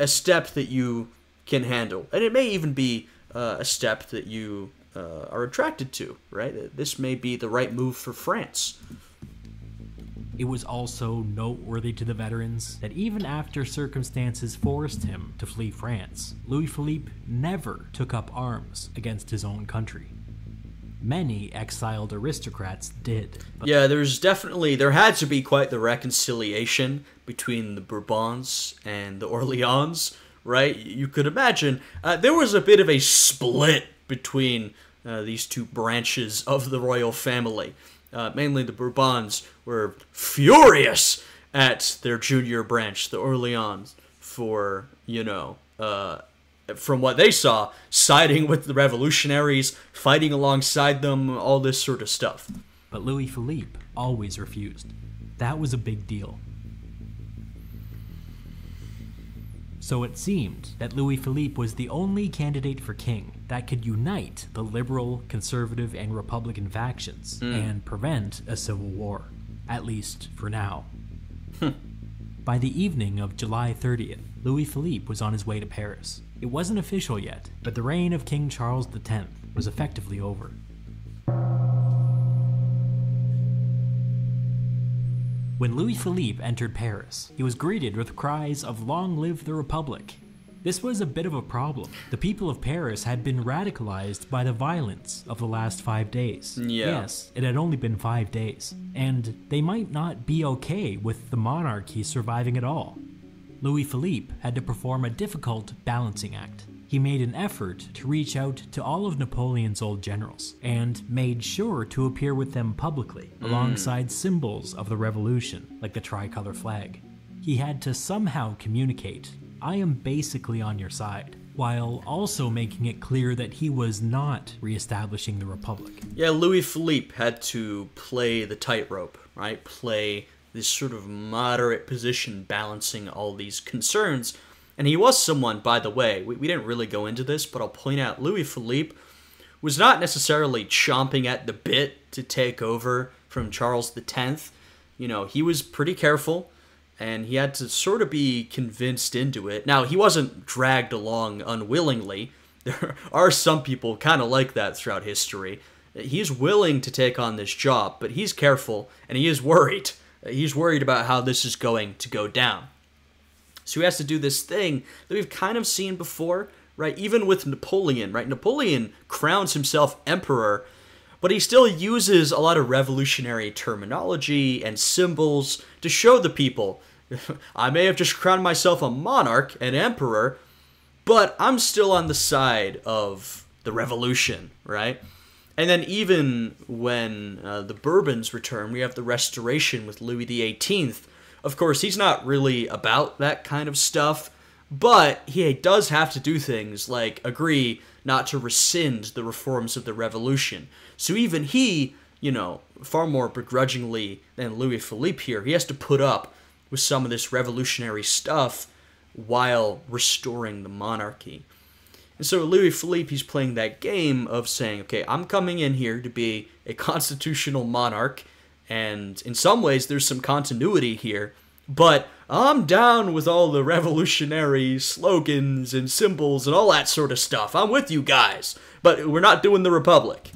step that you can handle. And it may even be a step that you are attracted to, right? This may be the right move for France. It was also noteworthy to the veterans that even after circumstances forced him to flee France, Louis Philippe never took up arms against his own country. many exiled aristocrats did. Yeah, there had to be quite the reconciliation between the Bourbons and the Orleans, right? You could imagine there was a bit of a split between these two branches of the royal family. Mainly the Bourbons were furious at their junior branch, the Orleans, for, from what they saw, siding with the revolutionaries, fighting alongside them, all this sort of stuff. But Louis Philippe always refused. That was a big deal. So it seemed that Louis Philippe was the only candidate for king that could unite the liberal, conservative, and Republican factions and prevent a civil war, at least for now. By the evening of July 30th, Louis Philippe was on his way to Paris. It wasn't official yet, but the reign of King Charles X was effectively over. When Louis Philippe entered Paris, he was greeted with cries of "Long live the Republic!" This was a bit of a problem. The people of Paris had been radicalized by the violence of the last 5 days. Yeah. Yes, it had only been 5 days, and they might not be okay with the monarchy surviving at all. Louis Philippe had to perform a difficult balancing act. He made an effort to reach out to all of Napoleon's old generals, and made sure to appear with them publicly, alongside symbols of the revolution, like the tricolor flag. He had to somehow communicate, "I am basically on your side," while also making it clear that he was not reestablishing the Republic. Yeah, Louis Philippe had to play the tightrope, right? Play this sort of moderate position, balancing all these concerns. And he was someone, by the way, we didn't really go into this, but I'll point out Louis Philippe was not necessarily chomping at the bit to take over from Charles X. He was pretty careful, and he had to sort of be convinced into it. Now, he wasn't dragged along unwillingly. There are some people kind of like that throughout history. He's willing to take on this job, but he's careful, and he is worried. He's worried about how this is going to go down. So he has to do this thing that we've kind of seen before, right? Even with Napoleon, right? Napoleon crowns himself emperor, but he still uses a lot of revolutionary terminology and symbols to show the people, I may have just crowned myself a monarch, an emperor, but I'm still on the side of the revolution, right? And then even when the Bourbons return, we have the Restoration with Louis XVIII. Of course, he's not really about that kind of stuff, but he does have to do things like agree not to rescind the reforms of the revolution. So even he, far more begrudgingly than Louis Philippe here, he has to put up with some of this revolutionary stuff while restoring the monarchy. And so Louis Philippe, he's playing that game of saying, okay, I'm coming in here to be a constitutional monarch, and in some ways there's some continuity here, but I'm down with all the revolutionary slogans and symbols and all that sort of stuff. I'm with you guys, but we're not doing the Republic.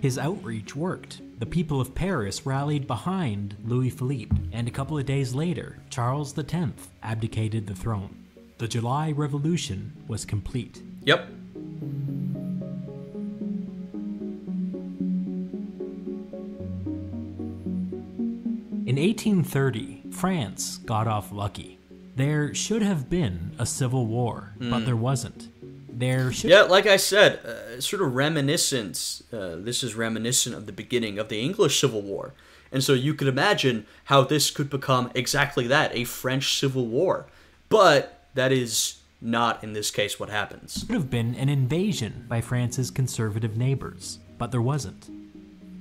His outreach worked. The people of Paris rallied behind Louis Philippe, and a couple of days later, Charles X abdicated the throne. The July Revolution was complete. Yep. In 1830, France got off lucky. There should have been a civil war, but there wasn't. Yeah, like I said, sort of reminiscent. This is reminiscent of the beginning of the English Civil War. And so you could imagine how this could become exactly that, a French Civil War. But that is not, in this case, what happens. It would have been an invasion by France's conservative neighbors, but there wasn't.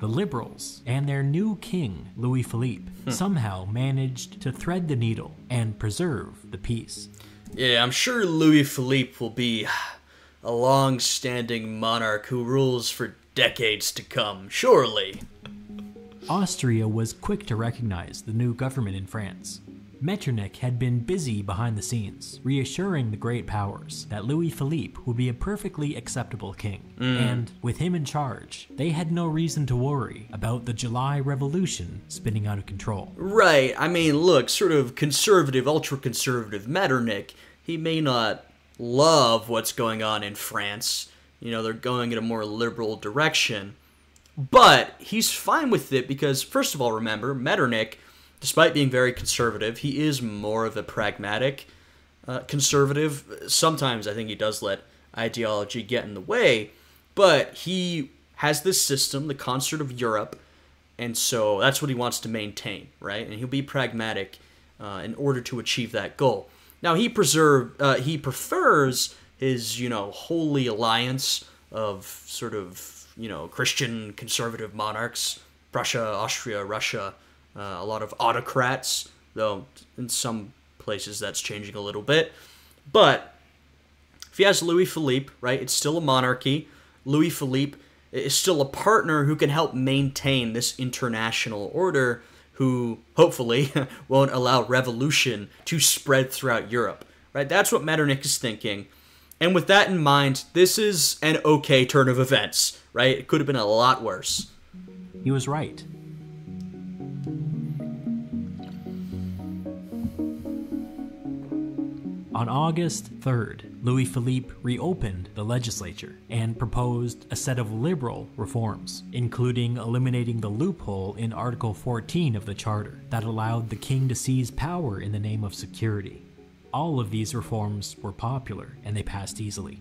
The liberals and their new king, Louis Philippe, somehow managed to thread the needle and preserve the peace. Yeah, I'm sure Louis Philippe will be a long-standing monarch who rules for decades to come, surely. Austria was quick to recognize the new government in France. Metternich had been busy behind the scenes, reassuring the great powers that Louis Philippe would be a perfectly acceptable king. And with him in charge, they had no reason to worry about the July Revolution spinning out of control. Right, I mean, look, sort of conservative, ultra-conservative Metternich, he may not love what's going on in France. They're going in a more liberal direction. But he's fine with it because, first of all, remember, Metternich, despite being very conservative, he is more of a pragmatic conservative. Sometimes I think he does let ideology get in the way, but he has this system, the concert of Europe, and so that's what he wants to maintain, right? And he'll be pragmatic in order to achieve that goal. Now, he prefers his, holy alliance of sort of, Christian conservative monarchs, Prussia, Austria, Russia, a lot of autocrats, though in some places that's changing a little bit. But if he has Louis Philippe, right, it's still a monarchy. Louis Philippe is still a partner who can help maintain this international order, who hopefully won't allow revolution to spread throughout Europe, right? That's what Metternich is thinking. And with that in mind, this is an okay turn of events, right? It could have been a lot worse. He was right. On August 3rd, Louis Philippe reopened the legislature and proposed a set of liberal reforms, including eliminating the loophole in Article 14 of the Charter that allowed the king to seize power in the name of security. All of these reforms were popular and they passed easily.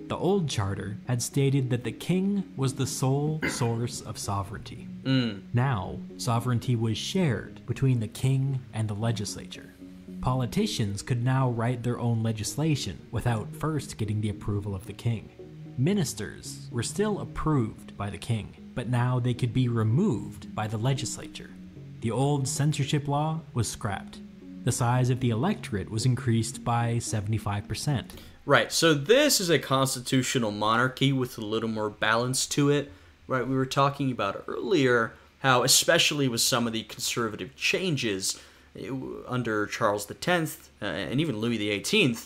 The old charter had stated that the king was the sole source of sovereignty. Now, sovereignty was shared between the king and the legislature. Politicians could now write their own legislation without first getting the approval of the king. Ministers were still approved by the king, but now they could be removed by the legislature. The old censorship law was scrapped. The size of the electorate was increased by 75%. Right, so this is a constitutional monarchy with a little more balance to it. Right, we were talking about earlier how, especially with some of the conservative changes under Charles X and even Louis XVIII,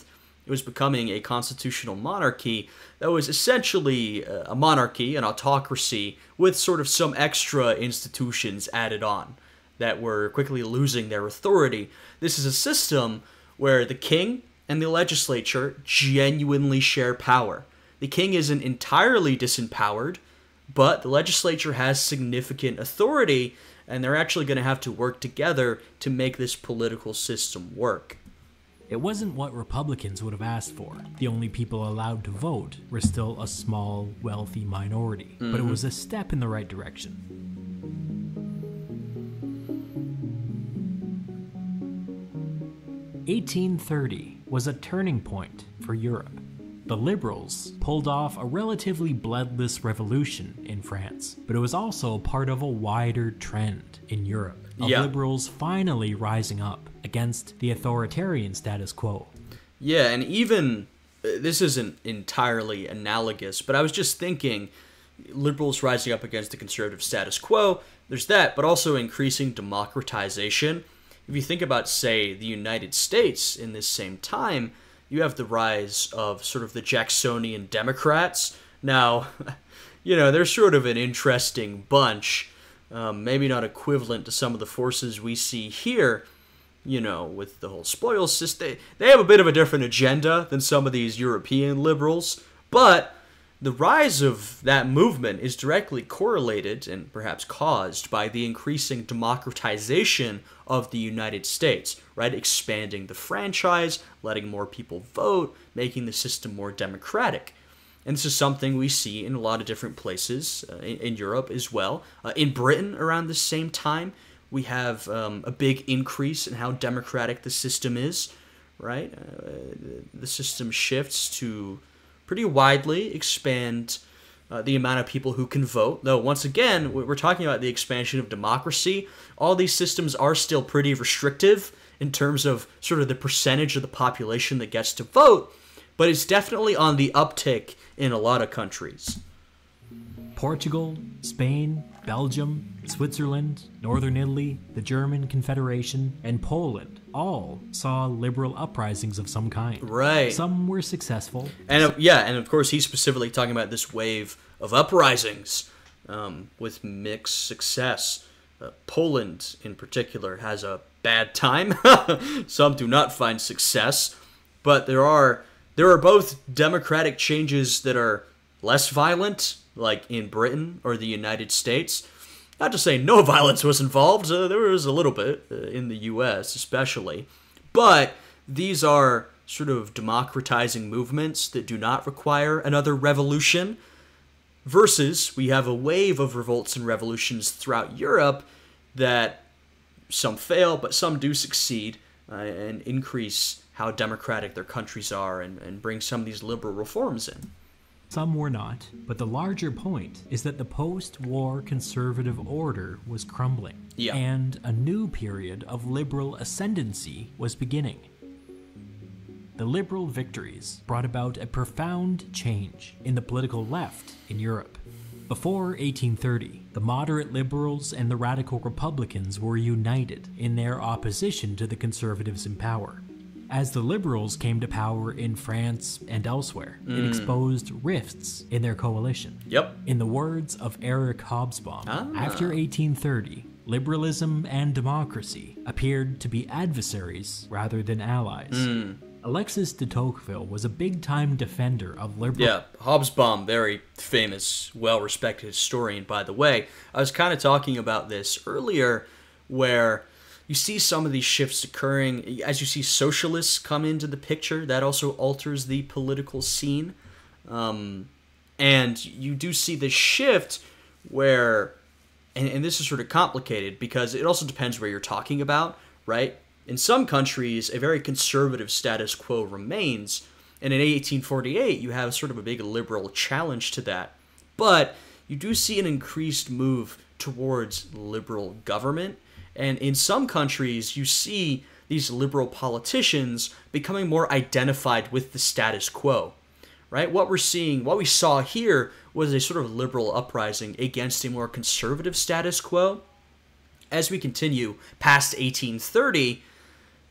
it was becoming a constitutional monarchy that was essentially a monarchy, an autocracy, with sort of some extra institutions added on that were quickly losing their authority. This is a system where the king and the legislature genuinely share power. The king isn't entirely disempowered, but the legislature has significant authority, and they're actually going to have to work together to make this political system work. It wasn't what Republicans would have asked for. The only people allowed to vote were still a small, wealthy minority, but it was a step in the right direction. 1830 was a turning point for Europe. The liberals pulled off a relatively bloodless revolution in France, but it was also part of a wider trend in Europe of liberals finally rising up against the authoritarian status quo. Yeah, and even, this isn't entirely analogous, but I was just thinking, liberals rising up against the conservative status quo, there's that, but also increasing democratization. If you think about, say, the United States in this same time, you have the rise of sort of the Jacksonian Democrats. Now, they're sort of an interesting bunch, maybe not equivalent to some of the forces we see here, with the whole spoils system. They have a bit of a different agenda than some of these European liberals, but the rise of that movement is directly correlated and perhaps caused by the increasing democratization of the United States, right? Expanding the franchise, letting more people vote, making the system more democratic. And this is something we see in a lot of different places in Europe as well. In Britain, around the same time, we have a big increase in how democratic the system is, right? The system shifts to pretty widely expand the amount of people who can vote. Though, once again, we're talking about the expansion of democracy. All these systems are still pretty restrictive in terms of sort of the percentage of the population that gets to vote, but it's definitely on the uptick in a lot of countries. Portugal, Spain, Belgium, Switzerland, Northern Italy, the German Confederation, and Poland all saw liberal uprisings of some kind. Right. Some were successful. And of course he's specifically talking about this wave of uprisings with mixed success. Poland, in particular, has a bad time. Some do not find success, but there are both democratic changes that are less violent, like in Britain or the United States. Not to say no violence was involved, there was a little bit in the US especially, but these are sort of democratizing movements that do not require another revolution, versus we have a wave of revolts and revolutions throughout Europe that some fail, but some do succeed and increase how democratic their countries are and bring some of these liberal reforms in. Some were not, but the larger point is that the post-war conservative order was crumbling, Yeah. and a new period of liberal ascendancy was beginning. The liberal victories brought about a profound change in the political left in Europe. Before 1830, the moderate liberals and the radical republicans were united in their opposition to the conservatives in power. As the liberals came to power in France and elsewhere, it exposed rifts in their coalition. Yep. In the words of Eric Hobsbawm, after 1830, liberalism and democracy appeared to be adversaries rather than allies. Alexis de Tocqueville was a big-time defender of liberal... Yeah, Hobsbawm, very famous, well-respected historian, by the way. I was kind of talking about this earlier, where you see some of these shifts occurring. As you see socialists come into the picture, that also alters the political scene. And you do see this shift where, and this is sort of complicated because it also depends where you're talking about, right? In some countries, a very conservative status quo remains, and in 1848, you have sort of a big liberal challenge to that. But you do see an increased move towards liberal government, and in some countries, you see these liberal politicians becoming more identified with the status quo, right? What we saw here was a sort of liberal uprising against a more conservative status quo. As we continue past 1830,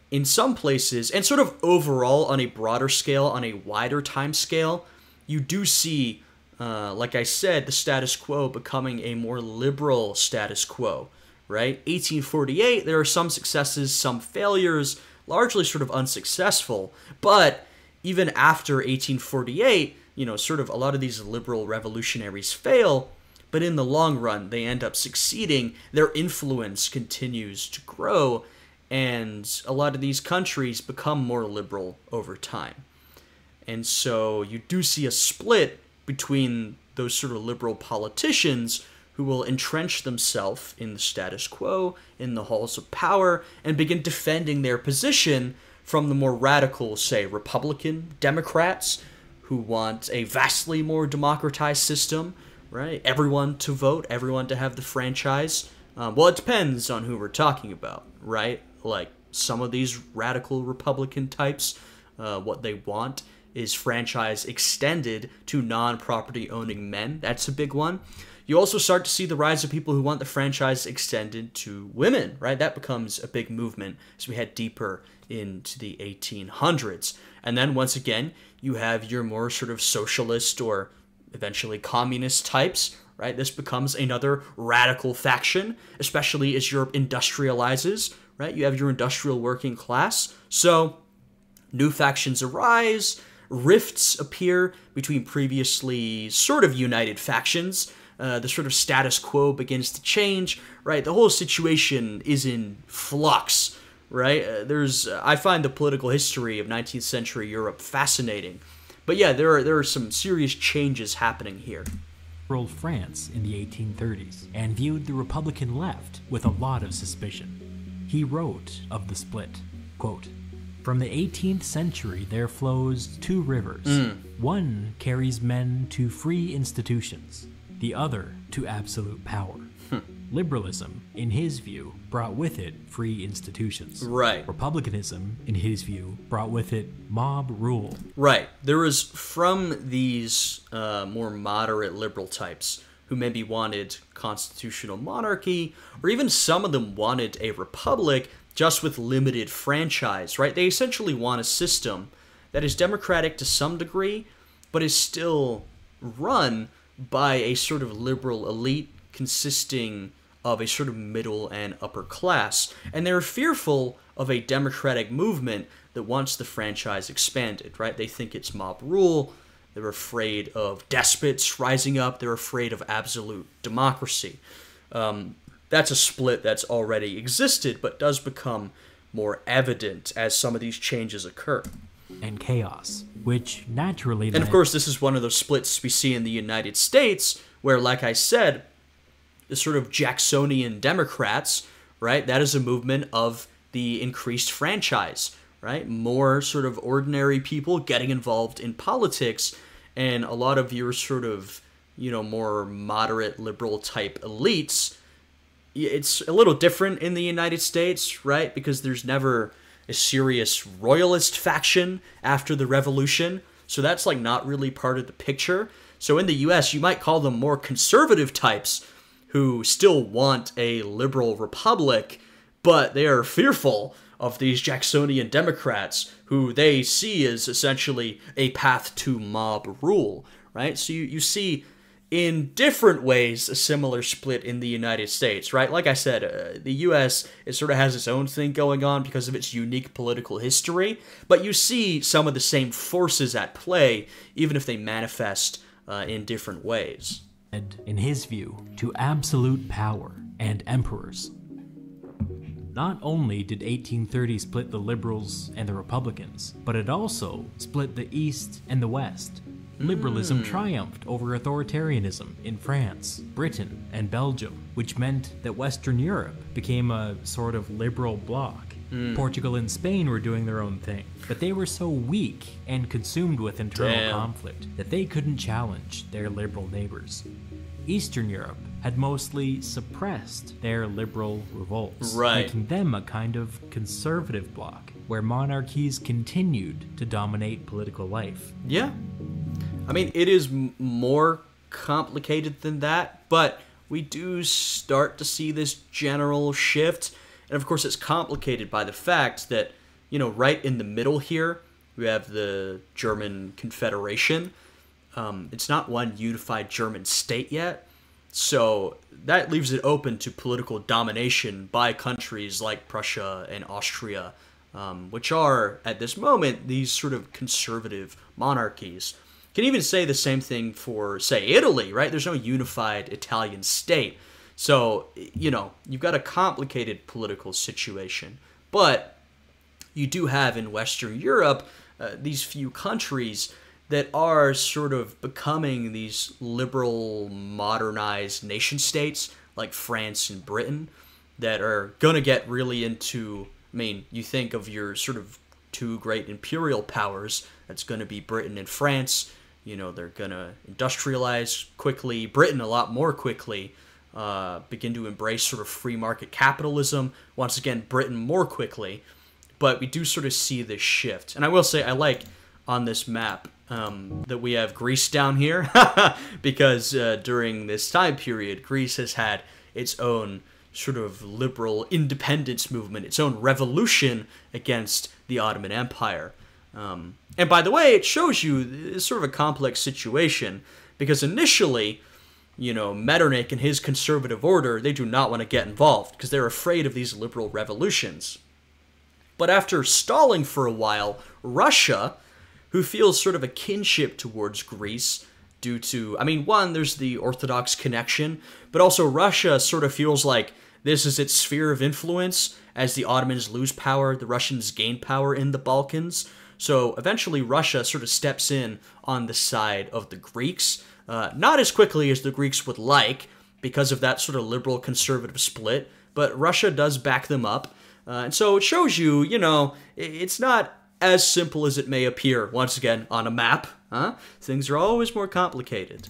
in some places, and sort of overall on a broader scale, on a wider time scale, you do see, like I said, the status quo becoming a more liberal status quo, right? 1848, there are some successes, some failures, largely sort of unsuccessful, but even after 1848, sort of a lot of these liberal revolutionaries fail, but in the long run, they end up succeeding. Their influence continues to grow, and a lot of these countries become more liberal over time. And so you do see a split between those sort of liberal politicians who will entrench themselves in the status quo, in the halls of power, and begin defending their position from the more radical, say, Republican Democrats who want a vastly more democratized system, right? Everyone to vote, everyone to have the franchise. Well, it depends on who we're talking about, right? Like, some of these radical Republican types, what they want is franchise extended to non-property owning men. That's a big one. You also start to see the rise of people who want the franchise extended to women, right? That becomes a big movement as we head deeper into the 1800s. And then, once again, you have your more sort of socialist or eventually communist types, right? This becomes another radical faction, especially as Europe industrializes, right? You have your industrial working class. So new factions arise, rifts appear between previously sort of united factions. The sort of status quo begins to change, right? The whole situation is in flux, right? I find the political history of 19th century Europe fascinating. But yeah, there are some serious changes happening here. Ruled France in the 1830s and viewed the Republican left with a lot of suspicion. He wrote of the split, quote, "From the 18th century there flows two rivers. One carries men to free institutions, the other to absolute power. Liberalism, in his view, brought with it free institutions. Right. Republicanism, in his view, brought with it mob rule." Right. There was, from these more moderate liberal types who maybe wanted constitutional monarchy, or even some of them wanted a republic just with limited franchise, right? They essentially want a system that is democratic to some degree, but is still run by a sort of liberal elite consisting of a sort of middle and upper class. And they're fearful of a democratic movement that wants the franchise expanded, right? They think it's mob rule, They're afraid of despots rising up. They're afraid of absolute democracy. That's a split that's already existed, but does become more evident as some of these changes occur. And chaos, which naturally And of course, this is one of those splits we see in the United States, where, like I said, the sort of Jacksonian Democrats, right, that is a movement of the increased franchise, right? More sort of ordinary people getting involved in politics, and a lot of your sort of, more moderate liberal type elites. It's a little different in the United States, right? Because there's never a serious royalist faction after the revolution. So that's like not really part of the picture. So in the US, you might call them more conservative types who still want a liberal republic, but they are fearful of these Jacksonian Democrats who they see as essentially a path to mob rule, right? So you see in different ways a similar split in the United States, right? Like I said, the US, it sort of has its own thing going on because of its unique political history, but you see some of the same forces at play, even if they manifest in different ways. In his view, to absolute power and emperors. Not only did 1830 split the liberals and the republicans, but it also split the East and the West. Liberalism triumphed over authoritarianism in France, Britain, and Belgium, which meant that Western Europe became a sort of liberal bloc. Portugal and Spain were doing their own thing, but they were so weak and consumed with internal conflict that they couldn't challenge their liberal neighbors. Eastern Europe had mostly suppressed their liberal revolts, making them a kind of conservative bloc, where monarchies continued to dominate political life. Yeah. I mean, it is more complicated than that, but we do start to see this general shift. And of course, it's complicated by the fact that, right in the middle here, we have the German Confederation. It's not one unified German state yet. So that leaves it open to political domination by countries like Prussia and Austria, which are, at this moment, these sort of conservative monarchies. Can even say the same thing for, say, Italy, right? There's no unified Italian state. So, you've got a complicated political situation. But you do have in Western Europe these few countries that are sort of becoming these liberal, modernized nation states like France and Britain that are going to get really into, you think of your sort of two great imperial powers. That's going to be Britain and France. They're going to industrialize quickly, Britain a lot more quickly, begin to embrace sort of free market capitalism. Once again, Britain more quickly. But we do sort of see this shift. And I will say, I like on this map that we have Greece down here, because during this time period, Greece has had its own sort of liberal independence movement, its own revolution against the Ottoman Empire. And by the way, it shows you it's sort of a complex situation, because initially, Metternich and his conservative order, they do not want to get involved because they're afraid of these liberal revolutions. But after stalling for a while, Russia, who feels sort of a kinship towards Greece due to, one, there's the Orthodox connection, but also Russia sort of feels like this is its sphere of influence. As the Ottomans lose power, the Russians gain power in the Balkans. So eventually Russia sort of steps in on the side of the Greeks, not as quickly as the Greeks would like because of that sort of liberal conservative split, but Russia does back them up. And so it shows you, it's not as simple as it may appear, once again, on a map. Things are always more complicated.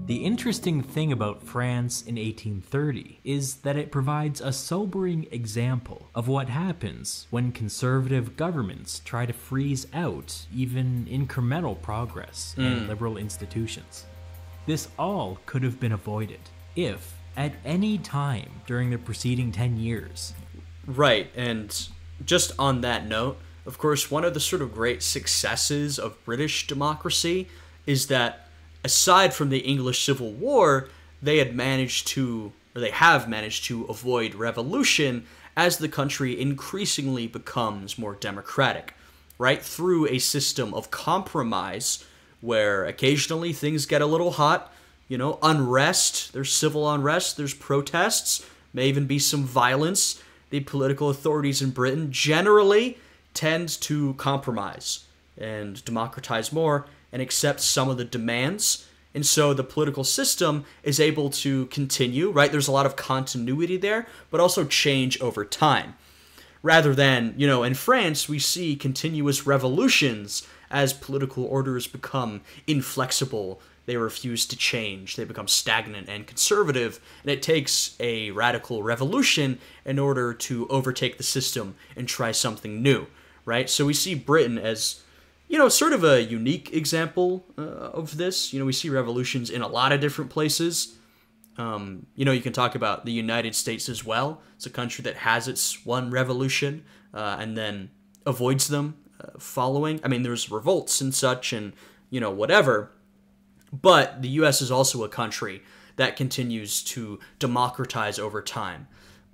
The interesting thing about France in 1830 is that it provides a sobering example of what happens when conservative governments try to freeze out even incremental progress in liberal institutions. This all could have been avoided if, at any time during the preceding 10 years. Right, and just on that note, of course, one of the sort of great successes of British democracy is that aside from the English Civil War, they have managed to avoid revolution as the country increasingly becomes more democratic, right? Through a system of compromise where occasionally things get a little hot, unrest, there's civil unrest, there's protests, may even be some violence. The political authorities in Britain generally tend to compromise and democratize more and accept some of the demands. And so the political system is able to continue, right? There's a lot of continuity there, but also change over time. Rather than, in France, we see continuous revolutions as political orders become inflexible. They refuse to change. They become stagnant and conservative. And it takes a radical revolution in order to overtake the system and try something new, right? So we see Britain as, sort of a unique example of this. We see revolutions in a lot of different places. You can talk about the United States as well. It's a country that has its one revolution and then avoids them following. I mean, there's revolts and such and, whatever. But the U.S. is also a country that continues to democratize over time.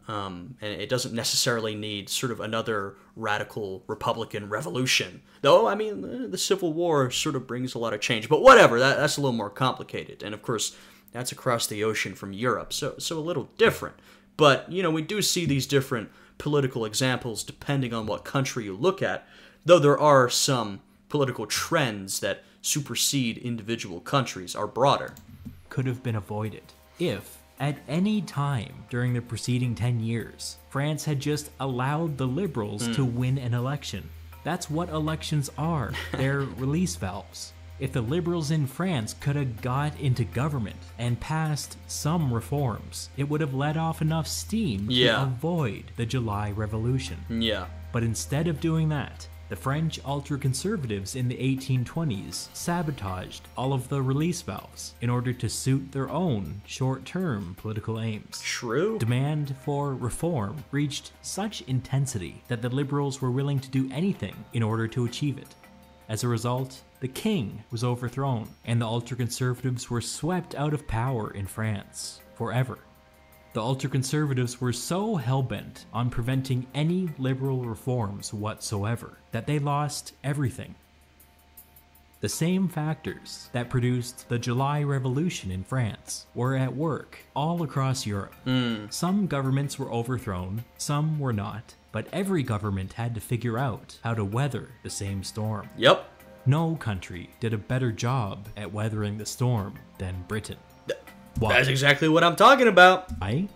And it doesn't necessarily need sort of another radical Republican revolution. Though, I mean, the Civil War sort of brings a lot of change. But whatever, that's a little more complicated. And of course, that's across the ocean from Europe, so a little different. But, we do see these different political examples depending on what country you look at, though there are some political trends that supersede individual countries, are broader. Could have been avoided if, at any time during the preceding 10 years, France had just allowed the liberals to win an election. That's what elections are. They're release valves. If the liberals in France could have got into government and passed some reforms, it would have let off enough steam to avoid the July Revolution. Yeah. But instead of doing that, the French ultra-conservatives in the 1820s sabotaged all of the release valves in order to suit their own short-term political aims. True. Demand for reform reached such intensity that the liberals were willing to do anything in order to achieve it. As a result, the king was overthrown, and the ultra-conservatives were swept out of power in France forever. The ultra-conservatives were so hell-bent on preventing any liberal reforms whatsoever that they lost everything. The same factors that produced the July Revolution in France were at work all across Europe. Some governments were overthrown, some were not, but every government had to figure out how to weather the same storm. Yep. No country did a better job at weathering the storm than Britain. Why? That's exactly what I'm talking about. Why?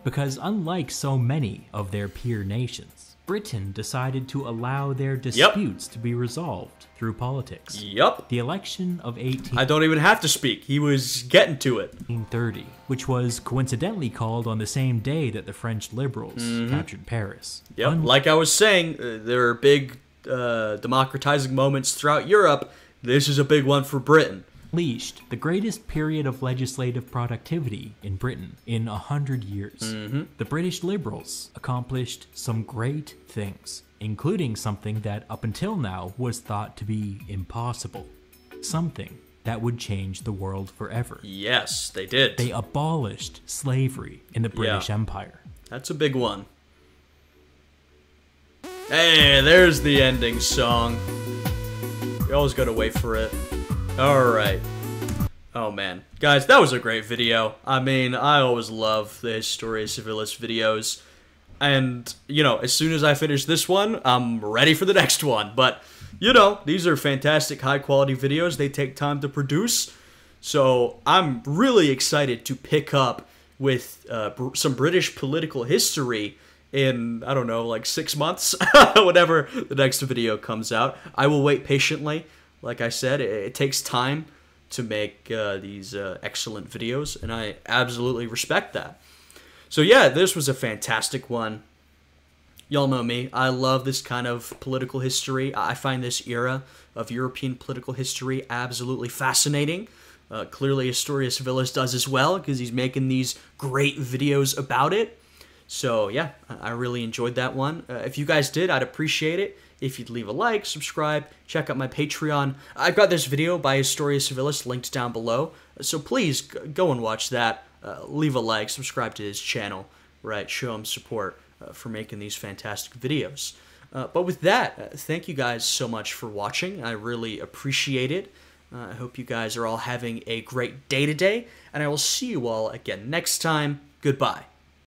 Because unlike so many of their peer nations, Britain decided to allow their disputes to be resolved through politics. Yep. The election of I don't even have to speak. He was getting to it. 1830, which was coincidentally called on the same day that the French liberals captured Paris. Yep. Like I was saying, there are big democratizing moments throughout Europe. This is a big one for Britain. Unleashed the greatest period of legislative productivity in Britain in 100 years. The British Liberals accomplished some great things, including something that up until now was thought to be impossible. Something that would change the world forever. Yes, they did. They abolished slavery in the British Empire. That's a big one. Hey, there's the ending song. You always gotta wait for it. Alright. Oh man. Guys, that was a great video. I mean, I always love the Historia Civilis videos. And, as soon as I finish this one, I'm ready for the next one. But, these are fantastic high quality videos. They take time to produce. So, I'm really excited to pick up with some British political history in, I don't know, like 6 months, whenever the next video comes out. I will wait patiently. Like I said, it takes time to make these excellent videos, and I absolutely respect that. So yeah, this was a fantastic one. Y'all know me. I love this kind of political history. I find this era of European political history absolutely fascinating. Clearly, Historia Civilis does as well, because he's making these great videos about it. So yeah, I really enjoyed that one. If you guys did, I'd appreciate it if you'd leave a like, subscribe, check out my Patreon. I've got this video by Historia Civilis linked down below, so please go and watch that. Leave a like, subscribe to his channel, right? Show him support. for making these fantastic videos. But with that, thank you guys so much for watching. I really appreciate it. I hope you guys are all having a great day today, and I will see you all again next time. Goodbye.